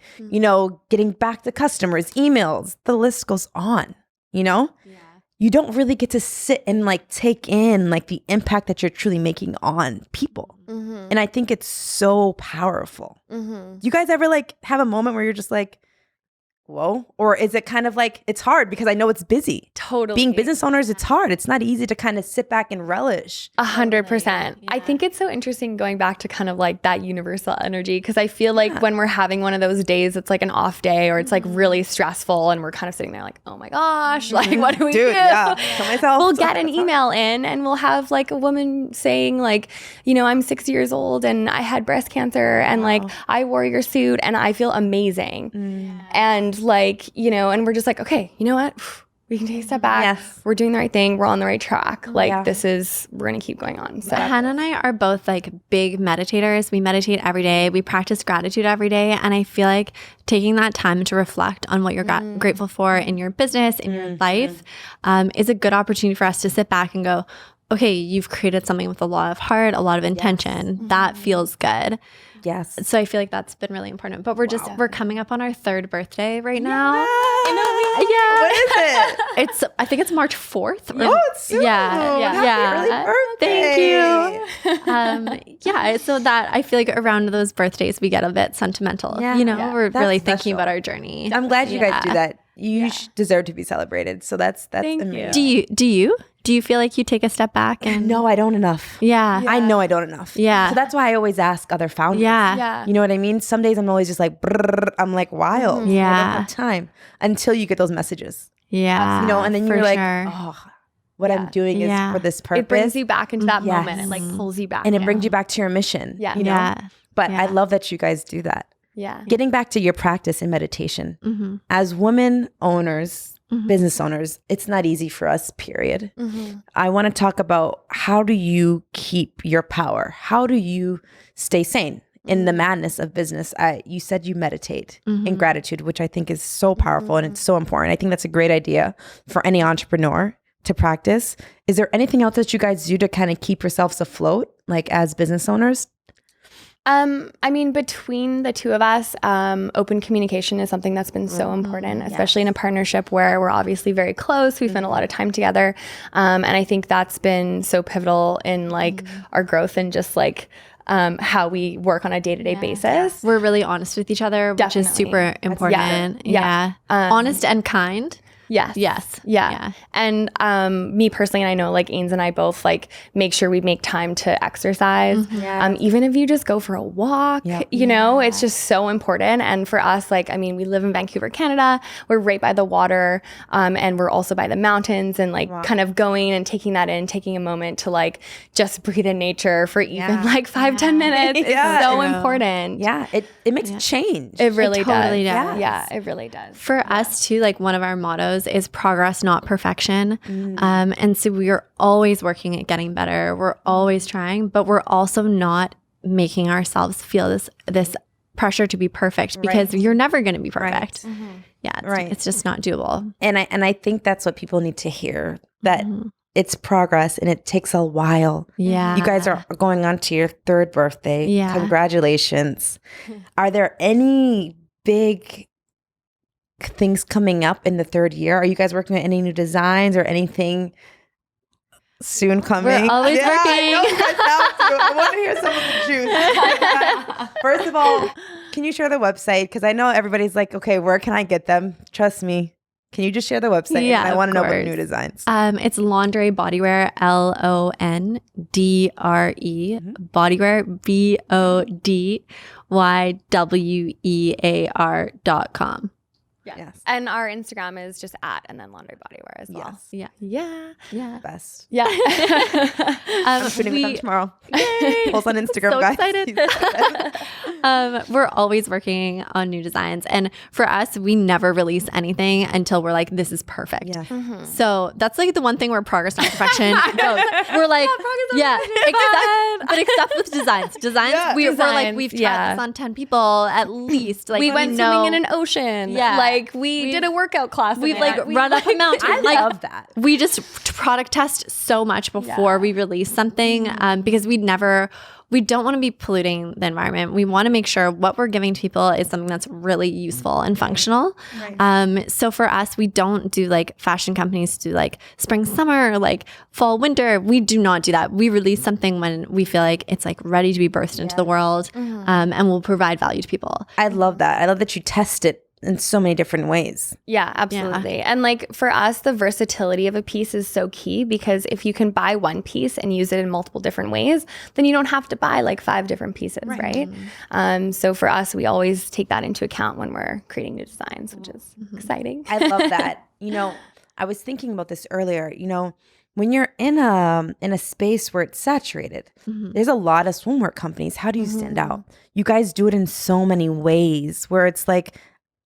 [SPEAKER 1] getting back to customers, emails, the list goes on, You don't really get to sit and take in the impact that you're truly making on people. And I think it's so powerful. You guys ever have a moment where you're just like, whoa? Or is it kind of it's hard because I know it's busy.
[SPEAKER 3] Totally.
[SPEAKER 1] Being business owners, it's hard. It's not easy to kind of sit back and relish.
[SPEAKER 3] 100%. I think it's so interesting going back to kind of that universal energy, because I feel like when we're having one of those days, it's like an off day or it's really stressful and we're kind of sitting there oh my gosh, what do we do?
[SPEAKER 1] Yeah. Tell myself.
[SPEAKER 3] We'll get an email in and we'll have a woman saying I'm 6 years old and I had breast cancer and I wore your suit and I feel amazing. And and we're just okay, you know what? We can take a step back.
[SPEAKER 1] Yes.
[SPEAKER 3] We're doing the right thing. We're on the right track. We're going to keep going on. So
[SPEAKER 2] Hannah and I are both big meditators. We meditate every day. We practice gratitude every day. And I feel like taking that time to reflect on what you're grateful for in your business, in your life, is a good opportunity for us to sit back and go, okay, you've created something with a lot of heart, a lot of intention. Yes. That feels good.
[SPEAKER 1] Yes.
[SPEAKER 2] So I feel like that's been really important. But we're coming up on our 3rd birthday right now.
[SPEAKER 1] Yeah. What is it?
[SPEAKER 2] I think it's March 4th.
[SPEAKER 1] It's soon. Happy early birthday.
[SPEAKER 2] Thank you. So that I feel like around those birthdays we get a bit sentimental.
[SPEAKER 1] Yeah.
[SPEAKER 2] We're
[SPEAKER 1] That's
[SPEAKER 2] really
[SPEAKER 1] special.
[SPEAKER 2] thinking about our journey.
[SPEAKER 1] I'm glad you guys do that. You deserve to be celebrated. So that's amazing.
[SPEAKER 2] Do you feel like you take a step back and
[SPEAKER 1] No, I don't enough.
[SPEAKER 2] Yeah.
[SPEAKER 1] I know I don't enough.
[SPEAKER 2] Yeah.
[SPEAKER 1] So that's why I always ask other founders.
[SPEAKER 2] Yeah.
[SPEAKER 1] You know what I mean? Some days I'm always just brrr, I'm wild.
[SPEAKER 2] Yeah.
[SPEAKER 1] I don't have time until you get those messages.
[SPEAKER 2] Yeah.
[SPEAKER 1] And then you're what I'm doing is for this purpose.
[SPEAKER 3] It brings you back into that
[SPEAKER 1] Yes.
[SPEAKER 3] moment and pulls you back.
[SPEAKER 1] And it brings you back to your mission.
[SPEAKER 3] Yeah.
[SPEAKER 1] You know? But I love that you guys do that.
[SPEAKER 3] Yeah.
[SPEAKER 1] Getting back to your practice in meditation, as women owners, business owners, it's not easy for us, period. I want to talk about how do you keep your power? How do you stay sane in the madness of business? You said you meditate in gratitude, which I think is so powerful and it's so important. I think that's a great idea for any entrepreneur to practice. Is there anything else that you guys do to kind of keep yourselves afloat, as business owners?
[SPEAKER 3] Between the two of us, open communication is something that's been so important, especially in a partnership where we're obviously very close. We spend a lot of time together. And I think that's been so pivotal in our growth and just how we work on a day-to-day basis.
[SPEAKER 2] We're really honest with each other, which is super important. Yeah. Honest and kind.
[SPEAKER 3] Yes.
[SPEAKER 2] Yes.
[SPEAKER 3] Yeah. And me personally, and I know like Ains and I both like make sure we make time to exercise. Even if you just go for a walk, you know, it's just so important. And for us, like, I mean, we live in Vancouver, Canada. We're right by the water, and we're also by the mountains, and like kind of going and taking that in, taking a moment to like just breathe in nature for even like 5-10 minutes. It's so important.
[SPEAKER 1] Yeah. It makes a change.
[SPEAKER 3] It really
[SPEAKER 2] totally
[SPEAKER 3] does.
[SPEAKER 2] does.
[SPEAKER 3] Yeah, it really does.
[SPEAKER 2] For us too, like one of our mottos is progress, not perfection. And so we are always working at getting better. We're always trying, but we're also not making ourselves feel this pressure to be perfect, because you're never going to be perfect. It's just not doable.
[SPEAKER 1] And I think that's what people need to hear, that it's progress and it takes a while.
[SPEAKER 2] Yeah.
[SPEAKER 1] You guys are going on to your 3rd birthday.
[SPEAKER 2] Yeah.
[SPEAKER 1] Congratulations. Are there any big things coming up in the 3rd year? Are you guys working on any new designs or anything soon coming?
[SPEAKER 2] We're always working.
[SPEAKER 1] I know you guys have to. I want to hear some of the juice. First of all, can you share the website? Because I know everybody's like, okay, where can I get them? Trust me. Can you just share the website?
[SPEAKER 2] Yeah,
[SPEAKER 1] I want to know
[SPEAKER 2] course.
[SPEAKER 1] about new designs.
[SPEAKER 2] It's Londre Bodywear, Londre, Bodywear, BODYWEAR.com.
[SPEAKER 1] Yes.
[SPEAKER 3] And our Instagram is just @ and then Laundry Bodywear as well.
[SPEAKER 1] Yes.
[SPEAKER 2] Yeah.
[SPEAKER 1] Best.
[SPEAKER 3] Yeah.
[SPEAKER 1] I'm shooting with them tomorrow. Post on Instagram,
[SPEAKER 2] so
[SPEAKER 1] guys.
[SPEAKER 2] Excited. We're always working on new designs, and for us, we never release anything until we're like, this is perfect.
[SPEAKER 1] Yeah.
[SPEAKER 2] So that's like the one thing where progress, not perfection goes. We're like, except with designs. We're like, we've tried this on 10 people at least. Like,
[SPEAKER 3] we went swimming in an ocean.
[SPEAKER 2] Yeah.
[SPEAKER 3] Like we did a workout class.
[SPEAKER 2] We've like run up a mountain.
[SPEAKER 1] I love that.
[SPEAKER 2] We just product test so much before we release something, because we don't want to be polluting the environment. We want to make sure what we're giving to people is something that's really useful and functional. So for us, we don't do like fashion companies do like spring, summer, like fall, winter. We do not do that. We release something when we feel like it's like ready to be birthed into the world, and will provide value to people.
[SPEAKER 1] I love that. I love that you test it in so many different ways.
[SPEAKER 3] Yeah, absolutely. Yeah. And like for us, the versatility of a piece is so key, because if you can buy one piece and use it in multiple different ways, then you don't have to buy like 5 different pieces, right? So for us, we always take that into account when we're creating new designs, which is exciting.
[SPEAKER 1] I love that. You know, I was thinking about this earlier. You know, when you're in a space where it's saturated, there's a lot of swimwear companies. How do you stand out? You guys do it in so many ways where it's like,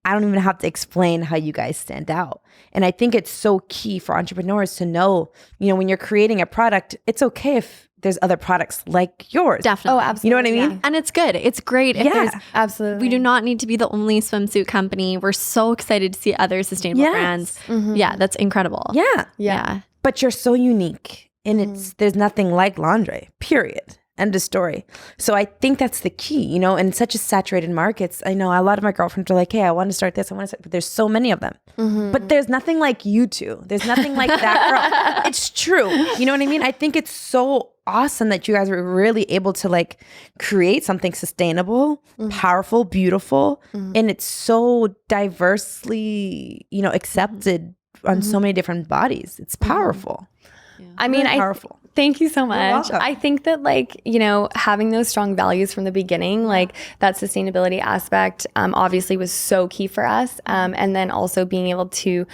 [SPEAKER 1] I don't even have to explain how you guys stand out. And I think it's so key for entrepreneurs to know, you know, when you're creating a product, it's okay if there's other products like yours.
[SPEAKER 2] Definitely.
[SPEAKER 3] Oh, absolutely.
[SPEAKER 1] You know what I mean?
[SPEAKER 2] Yeah. And it's good. It's great. If there's
[SPEAKER 3] absolutely.
[SPEAKER 2] We do not need to be the only swimsuit company. We're so excited to see other sustainable brands. Yeah, that's incredible.
[SPEAKER 1] Yeah. But you're so unique, and there's nothing like Londre, period. End of story. So I think that's the key, you know, in such a saturated markets. I know a lot of my girlfriends are like, hey, I want to start this. But there's so many of them. But there's nothing like you two. There's nothing like that girl. It's true. You know what I mean? I think it's so awesome that you guys were really able to like create something sustainable, powerful, beautiful. And it's so diversely, you know, accepted on so many different bodies. It's powerful.
[SPEAKER 3] I mean,
[SPEAKER 1] powerful.
[SPEAKER 3] Thank you so much.
[SPEAKER 1] welcome.
[SPEAKER 3] I think that like, you know, having those strong values from the beginning, like that sustainability aspect obviously was so key for us. And then also being able to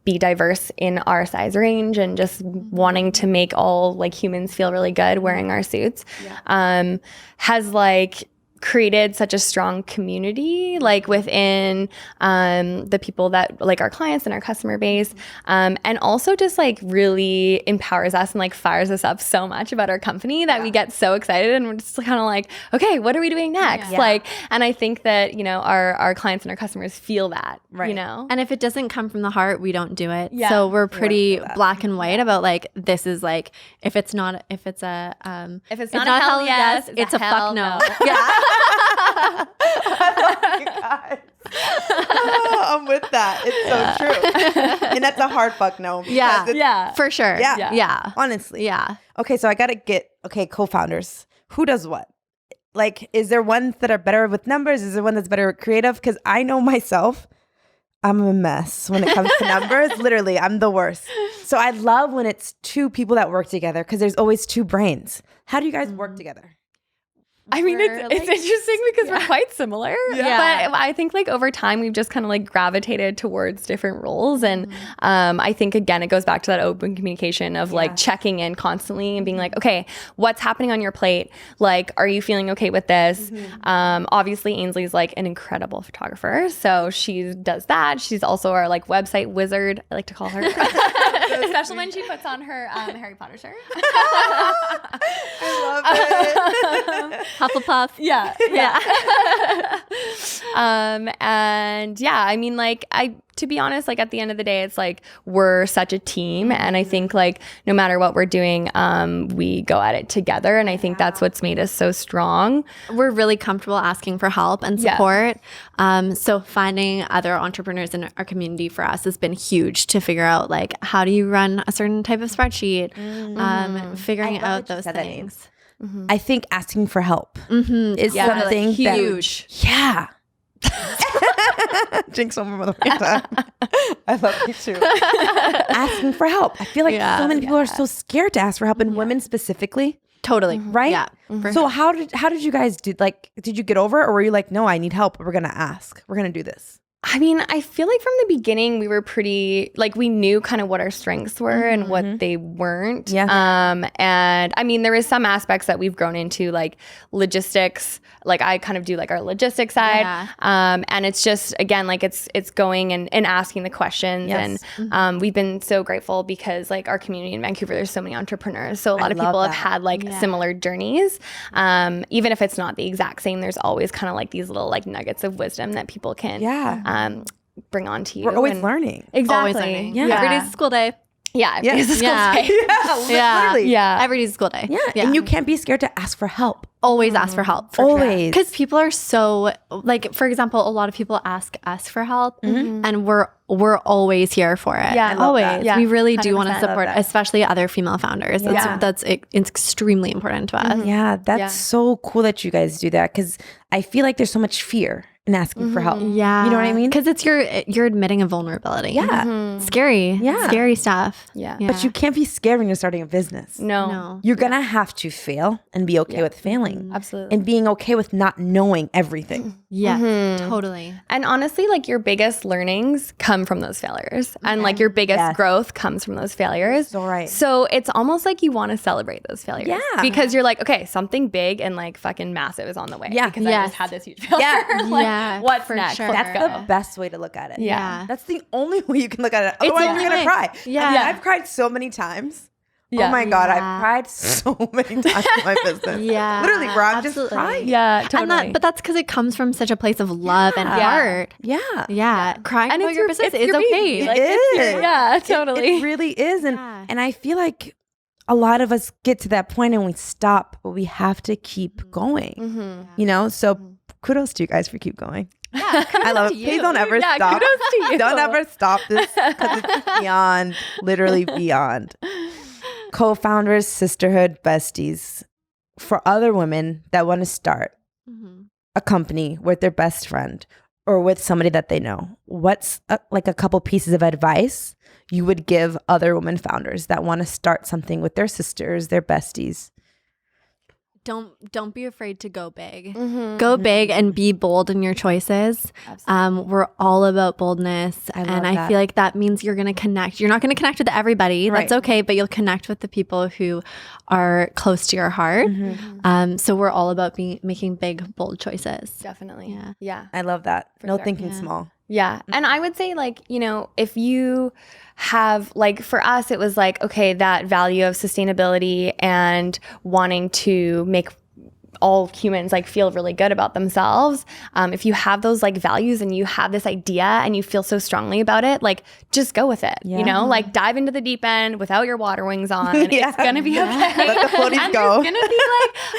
[SPEAKER 3] be diverse in our size range and just wanting to make all like humans feel really good wearing our suits has like created such a strong community like within the people that like our clients and our customer base, and also just like really empowers us and like fires us up so much about our company that we get so excited and we're just kind of like, okay, what are we doing next? Like, and I think that, you know, our clients and our customers feel that, you know,
[SPEAKER 2] and if it doesn't come from the heart, we don't do it. So we're pretty black and white about like, this is like, if it's not a hell yes, it's a fuck no.
[SPEAKER 1] Yeah. I love you guys. I'm with that. It's so true. And that's a hard fuck no.
[SPEAKER 2] Yeah, for sure.
[SPEAKER 1] Yeah. Honestly.
[SPEAKER 2] Yeah.
[SPEAKER 1] Okay, so I got to get, co-founders. who does what? Like, is there ones that are better with numbers? Is there one that's better with creative? Because I know myself, I'm a mess when it comes to numbers. Literally, I'm the worst. So I love when it's two people that work together because there's always two brains. How do you guys work together?
[SPEAKER 3] I mean, it's interesting because we're quite similar.
[SPEAKER 2] Yeah.
[SPEAKER 3] But I think like over time, we've just kind of like gravitated towards different roles. And I think, again, it goes back to that open communication of like checking in constantly and being like, okay, what's happening on your plate? Like, are you feeling okay with this? Obviously, Ainsley's like an incredible photographer. So she does that. She's also our like website wizard, I like to call her. Especially when she puts on her Harry Potter shirt.
[SPEAKER 1] I love it.
[SPEAKER 2] Hufflepuff.
[SPEAKER 3] Yeah. And yeah, I mean, like, to be honest, like at the end of the day, it's like we're such a team, and I think like no matter what we're doing, we go at it together, and I think that's what's made us so strong.
[SPEAKER 2] We're really comfortable asking for help and support. So finding other entrepreneurs in our community for us has been huge to figure out like how do you run a certain type of spreadsheet, figuring out those things.
[SPEAKER 1] I think asking for help is something
[SPEAKER 2] huge.
[SPEAKER 1] Yeah. Jinx one more motherfucking time. I love you too. Asking for help. I feel like so many people are so scared to ask for help, and women specifically.
[SPEAKER 2] Totally.
[SPEAKER 1] Right?
[SPEAKER 2] Yeah.
[SPEAKER 1] So how did you guys do? Like, did you get over it, or were you like, no, I need help. We're gonna ask. We're gonna do this.
[SPEAKER 3] I mean, I feel like from the beginning we were pretty like we knew kind of what our strengths were and what they weren't.
[SPEAKER 1] Yeah.
[SPEAKER 3] And I mean, there is some aspects that we've grown into, like logistics. Like I kind of do like our logistics side.
[SPEAKER 2] Yeah.
[SPEAKER 3] And it's just, again, like it's going and asking the questions.
[SPEAKER 1] Yes.
[SPEAKER 3] And we've been so grateful because like our community in Vancouver, there's so many entrepreneurs. So a lot of people have had like similar journeys. Even if it's not the exact same, there's always kind of like these little like nuggets of wisdom that people can bring on to you.
[SPEAKER 1] We're always learning.
[SPEAKER 3] Exactly.
[SPEAKER 2] Always learning.
[SPEAKER 1] Yeah.
[SPEAKER 2] Every day's a school day.
[SPEAKER 3] Yeah.
[SPEAKER 1] Yes.
[SPEAKER 3] It's a school day.
[SPEAKER 1] Literally.
[SPEAKER 3] Yeah.
[SPEAKER 2] Every day's a school day.
[SPEAKER 1] Yeah. And you can't be scared to ask for help.
[SPEAKER 2] Always ask for help.
[SPEAKER 1] Always.
[SPEAKER 2] Because people are so, like, for example, a lot of people ask us for help, and we're always here for it.
[SPEAKER 3] Yeah.
[SPEAKER 2] Always.
[SPEAKER 3] Yeah.
[SPEAKER 2] We really do want to
[SPEAKER 1] 100%
[SPEAKER 2] support,
[SPEAKER 1] love that.
[SPEAKER 2] especially other female founders. That's it's extremely important to us.
[SPEAKER 1] Yeah, that's so cool that you guys do that, because I feel like there's so much fear in asking for help.
[SPEAKER 2] Yeah.
[SPEAKER 1] You know what I mean?
[SPEAKER 2] Because it's you're admitting a vulnerability.
[SPEAKER 1] Yeah.
[SPEAKER 2] Scary.
[SPEAKER 1] Yeah.
[SPEAKER 2] Scary stuff.
[SPEAKER 3] Yeah.
[SPEAKER 1] But you can't be scared when you're starting a business.
[SPEAKER 3] No.
[SPEAKER 1] You're going to have to fail and be okay with failing.
[SPEAKER 3] Absolutely.
[SPEAKER 1] And being okay with not knowing everything.
[SPEAKER 2] Yeah. Totally.
[SPEAKER 3] And honestly, like your biggest learnings come from those failures, and like your biggest growth comes from those failures.
[SPEAKER 1] So right.
[SPEAKER 3] So it's almost like you want to celebrate those failures.
[SPEAKER 1] Yeah.
[SPEAKER 3] Because you're like, okay, something big and like fucking massive is on the way.
[SPEAKER 1] Yeah.
[SPEAKER 3] Because I
[SPEAKER 2] Yes.
[SPEAKER 3] just had this huge failure.
[SPEAKER 1] Yeah.
[SPEAKER 3] Like,
[SPEAKER 2] Yeah,
[SPEAKER 3] what's
[SPEAKER 2] for
[SPEAKER 3] next?
[SPEAKER 2] sure.
[SPEAKER 3] Let's
[SPEAKER 1] That's
[SPEAKER 3] go.
[SPEAKER 1] the best way to look at it.
[SPEAKER 2] Yeah.
[SPEAKER 1] That's the only way you can look at it. Otherwise, you're going to cry.
[SPEAKER 2] Yeah.
[SPEAKER 1] I mean, I've cried so many times.
[SPEAKER 3] Yeah.
[SPEAKER 1] Oh my God,
[SPEAKER 2] Yeah.
[SPEAKER 1] I've cried so many times in my business.
[SPEAKER 2] Yeah.
[SPEAKER 1] Literally, where I'm
[SPEAKER 2] Absolutely.
[SPEAKER 1] just crying.
[SPEAKER 3] Yeah, totally.
[SPEAKER 2] But that's because it comes from such a place of love and heart.
[SPEAKER 1] Yeah.
[SPEAKER 2] Yeah. Crying
[SPEAKER 3] And
[SPEAKER 2] about
[SPEAKER 3] it's
[SPEAKER 2] your
[SPEAKER 3] your-
[SPEAKER 2] business
[SPEAKER 3] it's
[SPEAKER 2] is
[SPEAKER 3] your
[SPEAKER 2] okay.
[SPEAKER 3] baby.
[SPEAKER 1] It
[SPEAKER 3] Like,
[SPEAKER 1] is.
[SPEAKER 3] yeah, totally.
[SPEAKER 1] It really is. And
[SPEAKER 2] Yeah.
[SPEAKER 1] and I feel like a lot of us get to that point and we stop, but we have to keep going. You know? So kudos to you guys for keep going.
[SPEAKER 2] Yeah.
[SPEAKER 1] I love it. Please don't ever
[SPEAKER 3] Yeah,
[SPEAKER 1] stop.
[SPEAKER 3] kudos to you.
[SPEAKER 1] Don't ever stop this, because it's beyond, literally beyond. Co-founders, sisterhood, besties. For other women that want to start a company with their best friend or with somebody that they know, what's like a couple pieces of advice you would give other women founders that want to start something with their sisters, their besties?
[SPEAKER 2] Don't be afraid to go big. Go big and be bold in your choices. We're all about boldness. I feel like that means you're going to connect. You're not going to connect with everybody.
[SPEAKER 1] Right.
[SPEAKER 2] That's okay. But you'll connect with the people who are close to your heart. So we're all about making big, bold choices.
[SPEAKER 3] Definitely.
[SPEAKER 2] Yeah.
[SPEAKER 1] I love that. No
[SPEAKER 3] sure.
[SPEAKER 1] thinking small.
[SPEAKER 3] Yeah. And I would say, like, you know, if you have, like, for us, it was like, okay, that value of sustainability and wanting to make all humans like feel really good about themselves. If you have those like values and you have this idea and you feel so strongly about it, like just go with it, you know, like dive into the deep end without your water wings on. It's going to be okay.
[SPEAKER 1] Let the floaties
[SPEAKER 3] and
[SPEAKER 1] go.
[SPEAKER 3] There's going to be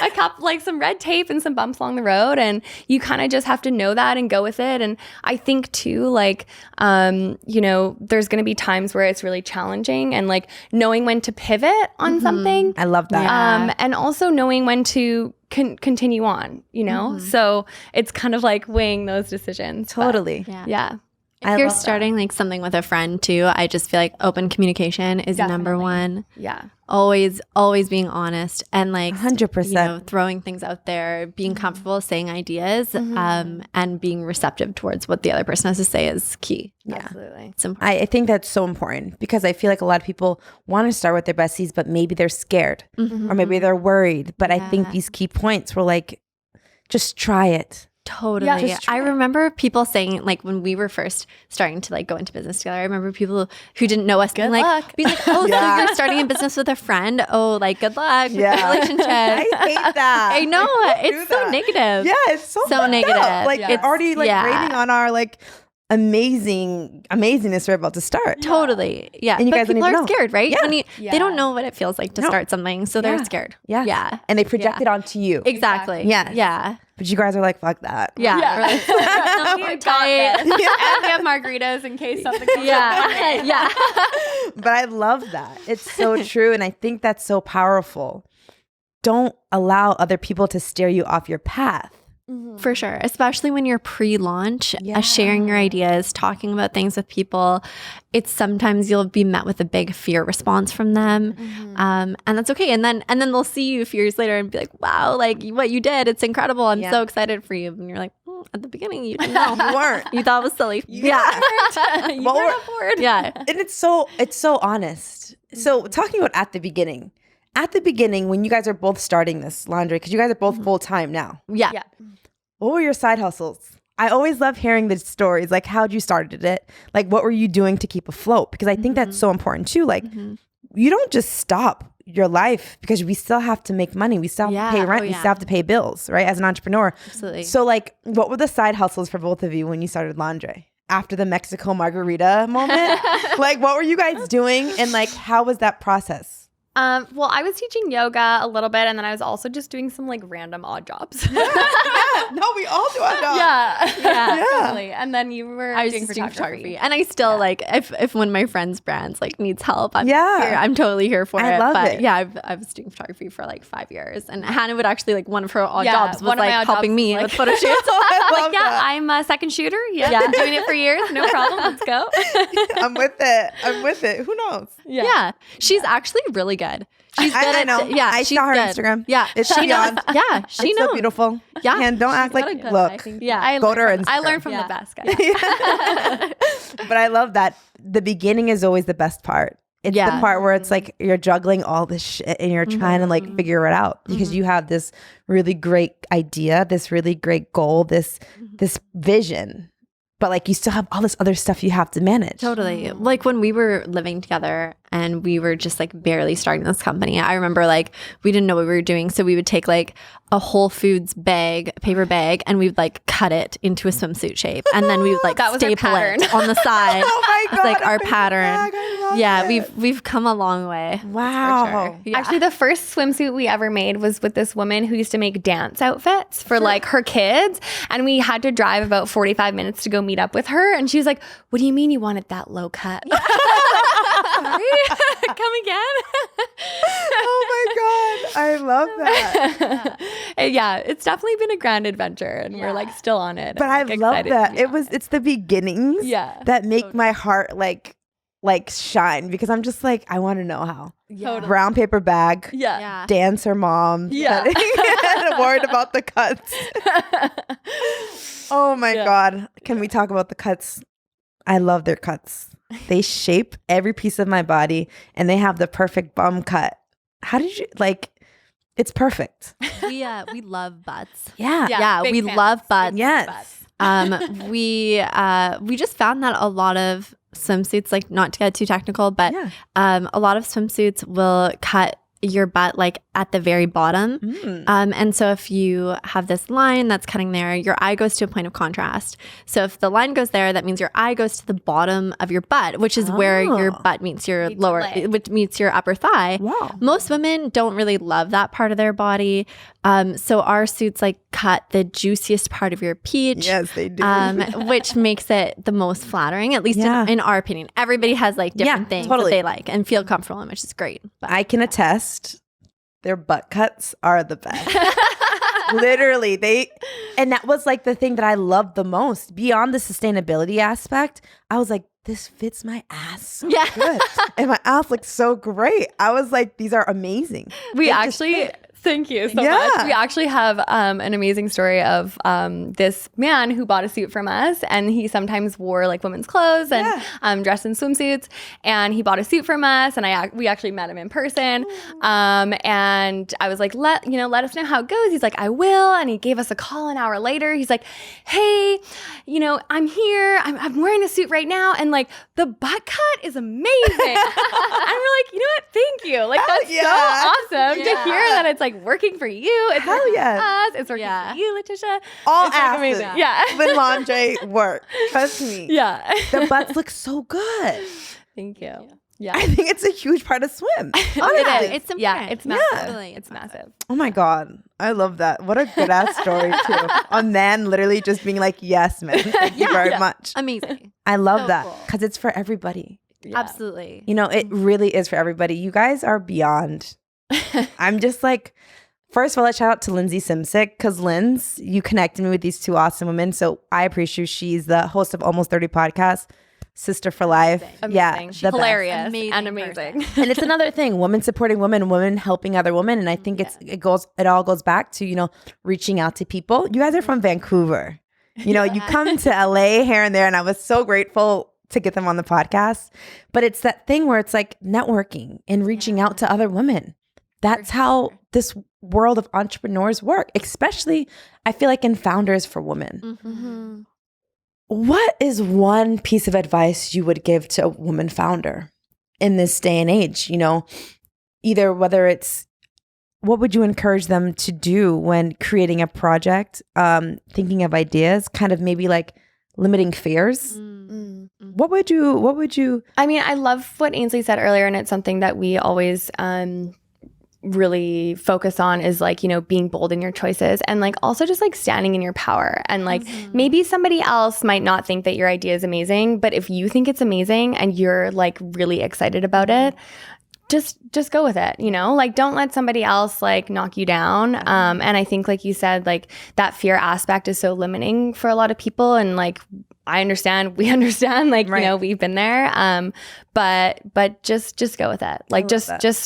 [SPEAKER 3] like a couple, like some red tape and some bumps along the road. And you kind of just have to know that and go with it. And I think too, like, you know, there's going to be times where it's really challenging, and like knowing when to pivot on something.
[SPEAKER 1] I love that.
[SPEAKER 3] And also knowing when to continue on, you know? So it's kind of like weighing those decisions.
[SPEAKER 1] Totally.
[SPEAKER 3] Yeah.
[SPEAKER 2] If you're starting like something with a friend too, I just feel like open communication is number one.
[SPEAKER 3] Yeah.
[SPEAKER 2] Always being honest and like
[SPEAKER 1] 100%.
[SPEAKER 2] you know, throwing things out there, being comfortable saying ideas, and being receptive towards what the other person has to say is key.
[SPEAKER 1] Yeah.
[SPEAKER 3] Absolutely.
[SPEAKER 2] It's important.
[SPEAKER 1] I think that's so important because I feel like a lot of people want to start with their besties, but maybe they're scared or maybe they're worried. But I think these key points were like, just try it.
[SPEAKER 2] Totally.
[SPEAKER 1] Yeah,
[SPEAKER 2] I remember people saying, like, when we were first starting to like go into business together, I remember people who didn't know us being like, oh, so you're starting a business with a friend. Oh, like, good luck with the relationship.
[SPEAKER 1] I hate that.
[SPEAKER 2] I know. It's so negative.
[SPEAKER 1] Yeah, it's so
[SPEAKER 2] negative.
[SPEAKER 1] up. Like, it's already like raining on our like amazingness we're about to start.
[SPEAKER 2] Totally. Yeah.
[SPEAKER 1] And you
[SPEAKER 2] but
[SPEAKER 1] guys don't
[SPEAKER 2] people
[SPEAKER 1] even
[SPEAKER 2] are
[SPEAKER 1] know.
[SPEAKER 2] scared, right?
[SPEAKER 1] Yeah.
[SPEAKER 2] When they don't know what it feels like to start something. So they're scared.
[SPEAKER 1] Yeah.
[SPEAKER 2] Yeah.
[SPEAKER 1] And they project it onto you.
[SPEAKER 2] Exactly.
[SPEAKER 1] Yes.
[SPEAKER 2] Yeah.
[SPEAKER 1] But you guys are like, fuck that.
[SPEAKER 2] Yeah.
[SPEAKER 3] Yeah.
[SPEAKER 2] We're like, no, we're tight.
[SPEAKER 3] And we have margaritas in case something comes up.
[SPEAKER 2] Yeah.
[SPEAKER 1] But I love that. It's so true. And I think that's so powerful. Don't allow other people to steer you off your path.
[SPEAKER 2] For sure. Especially when you're pre-launch, sharing your ideas, talking about things with people. It's sometimes you'll be met with a big fear response from them. And that's okay. And then they'll see you a few years later and be like, wow, like what you did, it's incredible. I'm so excited for you. And you're like, at the beginning, you didn't know.
[SPEAKER 1] You weren't.
[SPEAKER 2] You thought it was silly.
[SPEAKER 3] You weren't on board.
[SPEAKER 2] Yeah.
[SPEAKER 1] And it's so honest. So talking about at the beginning, when you guys are both starting this laundry, because you guys are both full time now.
[SPEAKER 2] Yeah.
[SPEAKER 1] What were your side hustles? I always love hearing the stories. Like, how'd you started it? Like, what were you doing to keep afloat? Because I think that's so important too. Like, you don't just stop your life because we still have to make money. We still have to pay rent. We still have to pay bills, right? As an entrepreneur.
[SPEAKER 2] Absolutely.
[SPEAKER 1] So like, what were the side hustles for both of you when you started Londre? After the Mexico margarita moment? Like, what were you guys doing? And like, how was that process?
[SPEAKER 3] Well, I was teaching yoga a little bit, and then I was also just doing some like random odd jobs.
[SPEAKER 1] No, we all do odd jobs.
[SPEAKER 3] Yeah, totally. And then you were
[SPEAKER 2] I was
[SPEAKER 3] doing
[SPEAKER 2] just doing
[SPEAKER 3] photography.
[SPEAKER 2] photography. And I still like, if one of my friends' brands like needs help, I'm here. I'm totally here for it.
[SPEAKER 1] I love it.
[SPEAKER 2] Yeah, I was doing photography for like 5 years. And Hannah would actually like, one of her odd jobs was
[SPEAKER 3] one of my
[SPEAKER 2] like
[SPEAKER 3] odd
[SPEAKER 2] helping
[SPEAKER 3] jobs
[SPEAKER 2] me
[SPEAKER 3] was,
[SPEAKER 2] with photo shoots.
[SPEAKER 3] Like, I'm a second shooter. Yeah, been doing it for years. No problem. Let's go.
[SPEAKER 1] I'm with it. Who knows?
[SPEAKER 2] Yeah. She's actually really good. She's good
[SPEAKER 1] I know. I
[SPEAKER 2] she's
[SPEAKER 1] saw her
[SPEAKER 2] good.
[SPEAKER 1] Instagram.
[SPEAKER 2] Yeah.
[SPEAKER 1] It's
[SPEAKER 2] she
[SPEAKER 1] beyond.
[SPEAKER 2] knows. Yeah. She
[SPEAKER 1] It's
[SPEAKER 2] knows.
[SPEAKER 1] so beautiful.
[SPEAKER 2] Yeah.
[SPEAKER 1] And don't act like,
[SPEAKER 3] got a good
[SPEAKER 1] look.
[SPEAKER 3] eye, I think.
[SPEAKER 2] Yeah.
[SPEAKER 1] Go to her
[SPEAKER 3] I
[SPEAKER 1] Instagram.
[SPEAKER 3] learned from the best guys.
[SPEAKER 1] But I love that. The beginning is always the best part. It's the part where it's like you're juggling all this shit and you're trying to like figure it out because you have this really great idea, this really great goal, this vision. But like you still have all this other stuff you have to manage.
[SPEAKER 2] Totally. Like when we were living together and we were just like barely starting this company, I remember like we didn't know what we were doing. So we would take like a Whole Foods paper bag, and we would like cut it into a swimsuit shape. And then we would like
[SPEAKER 3] That was our
[SPEAKER 2] staple
[SPEAKER 3] pattern.
[SPEAKER 2] it on the side.
[SPEAKER 1] Oh my
[SPEAKER 2] It's
[SPEAKER 1] God,
[SPEAKER 2] like
[SPEAKER 1] a
[SPEAKER 2] our
[SPEAKER 1] paper
[SPEAKER 2] pattern.
[SPEAKER 1] bag. I love
[SPEAKER 2] Yeah,
[SPEAKER 1] it.
[SPEAKER 2] we've come a long way.
[SPEAKER 1] Wow.
[SPEAKER 2] Yeah.
[SPEAKER 3] Actually, the first swimsuit we ever made was with this woman who used to make dance outfits for like her kids. And we had to drive about 45 minutes to go meet up with her. And she was like, what do you mean you want it that low cut? Sorry? Come again?
[SPEAKER 1] Oh my God. I love that.
[SPEAKER 3] Yeah, it's definitely been a grand adventure and we're like still on it.
[SPEAKER 1] But I
[SPEAKER 3] I'm
[SPEAKER 1] love
[SPEAKER 3] excited to
[SPEAKER 1] that.
[SPEAKER 3] be on it.
[SPEAKER 1] It's the beginnings that make my heart like shine because I'm just like, I want to know how.
[SPEAKER 3] Totally.
[SPEAKER 1] Brown paper bag.
[SPEAKER 2] Yeah.
[SPEAKER 1] Dancer mom.
[SPEAKER 3] Yeah.
[SPEAKER 1] Worried about the cuts. Oh my God. Can we talk about the cuts? I love their cuts. They shape every piece of my body and they have the perfect bum cut. How did you like it's perfect.
[SPEAKER 2] We love butts.
[SPEAKER 1] Yeah.
[SPEAKER 3] big
[SPEAKER 2] We
[SPEAKER 3] fans.
[SPEAKER 2] love butts.
[SPEAKER 1] Yes.
[SPEAKER 2] We just found that a lot of swimsuits, like not to get too technical, but a lot of swimsuits will cut your butt like at the very bottom. And so if you have this line that's cutting there, your eye goes to a point of contrast. So if the line goes there, that means your eye goes to the bottom of your butt, which is where your butt meets your lower, which meets your upper thigh.
[SPEAKER 1] Wow.
[SPEAKER 2] Most women don't really love that part of their body. So our suits like cut the juiciest part of your peach.
[SPEAKER 1] Yes, they do.
[SPEAKER 2] Which makes it the most flattering, at least in our opinion. Everybody has like different things that they like and feel comfortable in, which is great. But
[SPEAKER 1] I can attest their butt cuts are the best. Literally, and that was like the thing that I loved the most. Beyond the sustainability aspect, I was like, this fits my ass so good. And my ass looks so great. I was like, these are amazing.
[SPEAKER 3] We actually, thank you so much. We actually have an amazing story of this man who bought a suit from us, and he sometimes wore like women's clothes and dressed in swimsuits. And he bought a suit from us, and we actually met him in person. And I was like, let us know how it goes. He's like, I will. And he gave us a call an hour later. He's like, hey, I'm here. I'm wearing the suit right now, and like the butt cut is amazing. And we're like, you know what? Thank you. Like that's so awesome to hear that it's like working for you. It's working for us. It's working for you, Letitia.
[SPEAKER 1] All
[SPEAKER 3] it's
[SPEAKER 1] asses.
[SPEAKER 3] Amazing. Yeah.
[SPEAKER 1] The lingerie work. Trust me.
[SPEAKER 3] Yeah.
[SPEAKER 1] The butts look so good.
[SPEAKER 3] Thank you.
[SPEAKER 1] Yeah. I think it's a huge part of swim.
[SPEAKER 2] It is. It's important.
[SPEAKER 3] Yeah, it's massive.
[SPEAKER 2] Yeah.
[SPEAKER 3] It's massive.
[SPEAKER 1] Oh my God. I love that. What a good ass story too. A man literally just being like, yes, man. Thank you very much.
[SPEAKER 2] Amazing.
[SPEAKER 1] I love that
[SPEAKER 2] cool.
[SPEAKER 1] because it's for everybody.
[SPEAKER 3] Yeah.
[SPEAKER 2] Absolutely.
[SPEAKER 1] It really is for everybody. You guys are beyond. I'm just like, first of all, let's shout out to Lindsay Simsick because Linz, you connected me with these two awesome women. So I appreciate she's the host of Almost 30 podcast, Sister for Life.
[SPEAKER 3] Amazing.
[SPEAKER 1] Yeah.
[SPEAKER 3] She's hilarious and
[SPEAKER 2] amazing.
[SPEAKER 1] And it's another thing, women supporting women, women helping other women. And I think it all goes back to, reaching out to people. You guys are from Vancouver. You come to LA here and there, and I was so grateful to get them on the podcast. But it's that thing where it's like networking and reaching out to other women. That's how this world of entrepreneurs work, especially I feel like in founders for women.
[SPEAKER 2] Mm-hmm.
[SPEAKER 1] What is one piece of advice you would give to a woman founder in this day and age? Either whether it's what would you encourage them to do when creating a project, thinking of ideas, kind of maybe like limiting fears?
[SPEAKER 2] Mm-hmm.
[SPEAKER 1] What would you?
[SPEAKER 3] I mean, I love what Ainsley said earlier, and it's something that we always really focus on is like, being bold in your choices, and like also just like standing in your power. And like maybe somebody else might not think that your idea is amazing, but if you think it's amazing and you're like really excited about it, just go with it, like don't let somebody else like knock you down. And I think like you said, like that fear aspect is so limiting for a lot of people. And like, we understand, like, we've been there. But just go with it. Like just start, just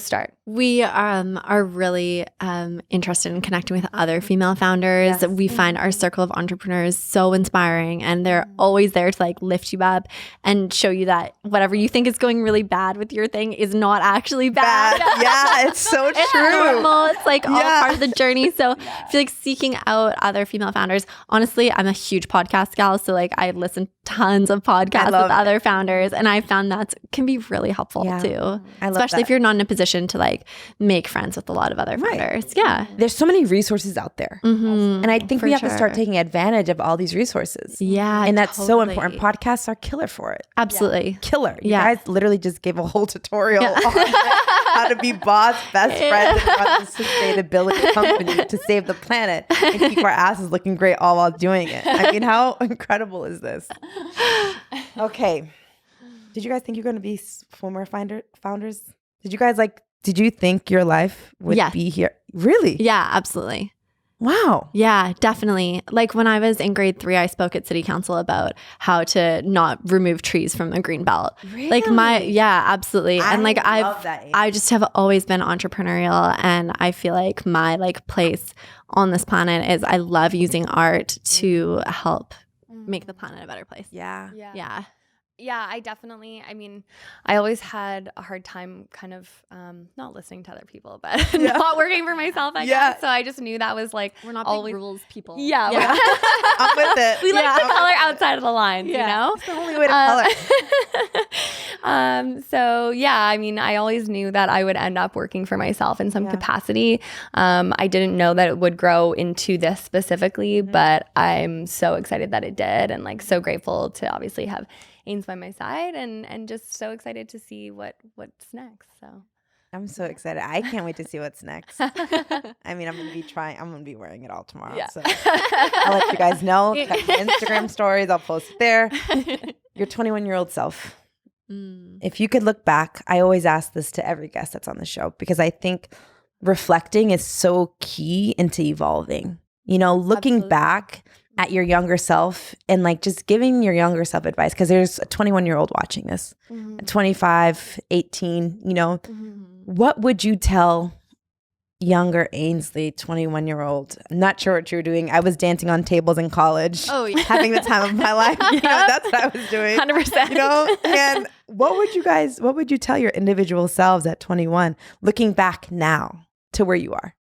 [SPEAKER 3] start.
[SPEAKER 2] We are really interested in connecting with other female founders. Yes. We find our circle of entrepreneurs so inspiring, and they're always there to like lift you up and show you that whatever you think is going really bad with your thing is not actually bad.
[SPEAKER 1] Yeah, it's so true.
[SPEAKER 2] It's normal. It's like all part of the journey. So I feel like seeking out other female founders. Honestly, I'm a huge podcast gal, so like I listen tons of podcasts with other founders, and I found that can be really helpful too. Especially if you're not in a position to like make friends with a lot of other founders. Yeah.
[SPEAKER 1] There's so many resources out there.
[SPEAKER 2] Mm-hmm.
[SPEAKER 1] And I think we have to start taking advantage of all these resources.
[SPEAKER 2] Yeah.
[SPEAKER 1] And that's so important. Podcasts are killer for it.
[SPEAKER 2] Absolutely.
[SPEAKER 1] Yeah. Killer. You guys literally just gave a whole tutorial on how to be boss, best friends, and run a sustainability company to save the planet and keep our asses looking great all while doing it. I mean, how incredible is this? Okay. Did you guys think you're going to be swimwear founders? Did you think your life would be here? Really?
[SPEAKER 2] Yeah, absolutely.
[SPEAKER 1] Wow.
[SPEAKER 2] Yeah, definitely. Like when I was in grade 3, I spoke at city council about how to not remove trees from a green belt.
[SPEAKER 1] Really?
[SPEAKER 2] Like absolutely. And like I just have always been entrepreneurial, and I feel like my like place on this planet is I love using art to help make the planet a better place.
[SPEAKER 1] Yeah.
[SPEAKER 3] Yeah, I mean, I always had a hard time kind of not listening to other people, but not working for myself, I guess. So I just knew that was like,
[SPEAKER 2] we're not
[SPEAKER 3] always
[SPEAKER 2] big rules people.
[SPEAKER 3] Yeah.
[SPEAKER 1] I'm with it.
[SPEAKER 3] We like to color outside of the lines,
[SPEAKER 1] It's the only way to color.
[SPEAKER 3] So yeah, I mean, I always knew that I would end up working for myself in some capacity. I didn't know that it would grow into this specifically, but I'm so excited that it did, and like so grateful to obviously have Ains by my side, and just so excited to see what's next. So
[SPEAKER 1] I'm so excited. I can't wait to see what's next. I mean, I'm going to be wearing it all tomorrow. Yeah. So I'll let you guys know. Check my Instagram stories. I'll post it there. Your 21-year-old self. If you could look back, I always ask this to every guest that's on the show, because I think reflecting is so key into evolving. You know, looking
[SPEAKER 3] Absolutely.
[SPEAKER 1] back at your younger self and like just giving your younger self advice, because there's a 21-year-old watching this, a 25, 18, you know, what would you tell younger Ainsley, 21-year-old? I'm not sure what you were doing. I was dancing on tables in college.
[SPEAKER 2] Oh, yeah.
[SPEAKER 1] Having the time of my life. You know, that's what I was doing.
[SPEAKER 3] 100%.
[SPEAKER 1] You know, and what would you tell your individual selves at 21, looking back now to where you are?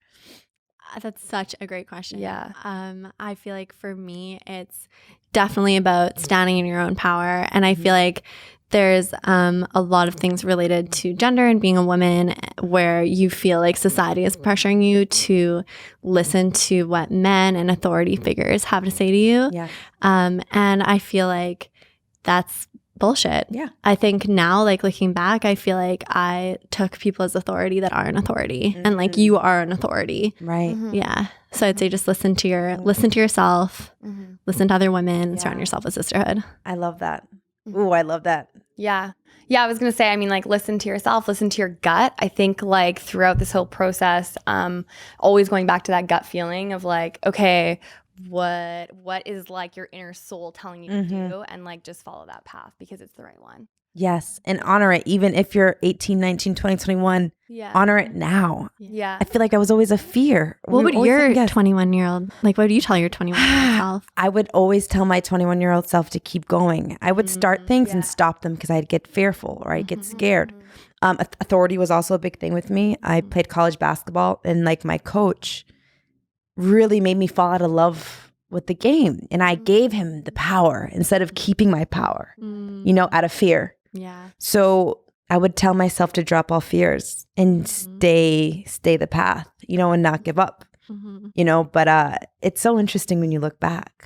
[SPEAKER 2] That's such a great question.
[SPEAKER 3] Yeah.
[SPEAKER 2] I feel like for me, it's definitely about standing in your own power. And I feel like there's a lot of things related to gender and being a woman where you feel like society is pressuring you to listen to what men and authority figures have to say to you.
[SPEAKER 1] Yeah.
[SPEAKER 2] And I feel like that's bullshit.
[SPEAKER 1] Yeah.
[SPEAKER 2] I think now, like looking back, I feel like I took people as authority that aren't authority, and like you are an authority.
[SPEAKER 1] Right.
[SPEAKER 2] Yeah. So I'd say just listen to yourself, listen to other women, and surround yourself with sisterhood.
[SPEAKER 1] I love that. Ooh, I love that.
[SPEAKER 3] Yeah. Yeah, I was going to say, I mean, like, listen to yourself, listen to your gut. I think, like, throughout this whole process, always going back to that gut feeling of, like, okay, what is, like, your inner soul telling you to do, and, like, just follow that path because it's the right one.
[SPEAKER 1] Yes. And honor it. Even if you're 18, 19, 20, 21,
[SPEAKER 3] Yeah.
[SPEAKER 1] honor it now.
[SPEAKER 3] Yeah.
[SPEAKER 1] I feel like that was always a fear.
[SPEAKER 2] What would
[SPEAKER 1] always
[SPEAKER 2] your
[SPEAKER 1] saying yes.
[SPEAKER 2] 21-year-old, like, what do you tell your 21-year-old self?
[SPEAKER 1] I would always tell my 21-year-old self to keep going. I would start things and stop them because I'd get fearful or I'd get scared. Authority was also a big thing with me. I played college basketball, and like my coach really made me fall out of love with the game. And I gave him the power instead of keeping my power, you know, out of fear.
[SPEAKER 2] Yeah.
[SPEAKER 1] So I would tell myself to drop all fears and stay the path, you know, and not give up, you know, but it's so interesting when you look back,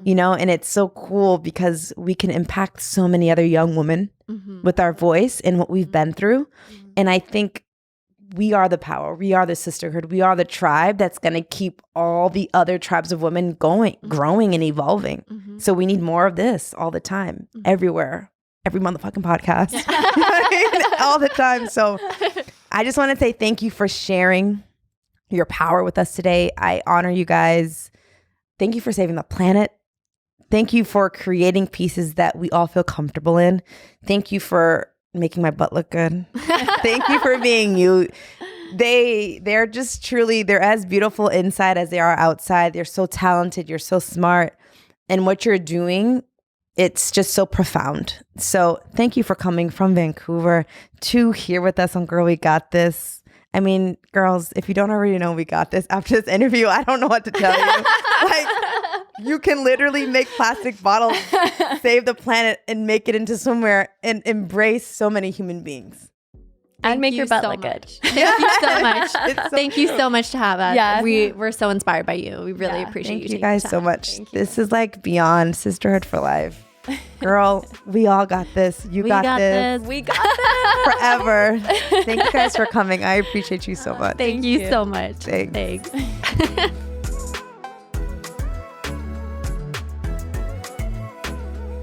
[SPEAKER 1] you know, and it's so cool because we can impact so many other young women with our voice and what we've been through. And I think we are the power. We are the sisterhood. We are the tribe that's going to keep all the other tribes of women going, growing and evolving. So we need more of this all the time, everywhere. Every motherfucking podcast, all the time. So I just want to say thank you for sharing your power with us today. I honor you guys. Thank you for saving the planet. Thank you for creating pieces that we all feel comfortable in. Thank you for making my butt look good. Thank you for being you. They're just truly, they're as beautiful inside as they are outside. They're so talented. You're so smart. And what you're doing, it's just so profound. So thank you for coming from Vancouver to here with us on Girl, We Got This. I mean, girls, if you don't already know We Got This, after this interview, I don't know what to tell you. Like, you can literally make plastic bottles, save the planet, and make it into swimwear and embrace so many human beings.
[SPEAKER 3] And make
[SPEAKER 2] you
[SPEAKER 3] your butt
[SPEAKER 2] so
[SPEAKER 3] look good.
[SPEAKER 2] much. Thank you so much. Thank you
[SPEAKER 1] true.
[SPEAKER 2] so much to have us.
[SPEAKER 3] Yeah.
[SPEAKER 2] We're so inspired by you. We really
[SPEAKER 3] Yeah.
[SPEAKER 2] appreciate
[SPEAKER 1] Thank
[SPEAKER 2] you
[SPEAKER 1] you guys
[SPEAKER 2] taking
[SPEAKER 1] so
[SPEAKER 2] the time.
[SPEAKER 1] much.
[SPEAKER 3] Thank you.
[SPEAKER 1] This is like beyond sisterhood for life. Girl, we all got this. You
[SPEAKER 2] We
[SPEAKER 1] got,
[SPEAKER 2] got
[SPEAKER 1] this.
[SPEAKER 2] this.
[SPEAKER 3] We got this.
[SPEAKER 1] Forever. Thank you guys for coming. I appreciate you so much.
[SPEAKER 2] Thank you so much.
[SPEAKER 1] Thanks.
[SPEAKER 2] Thanks.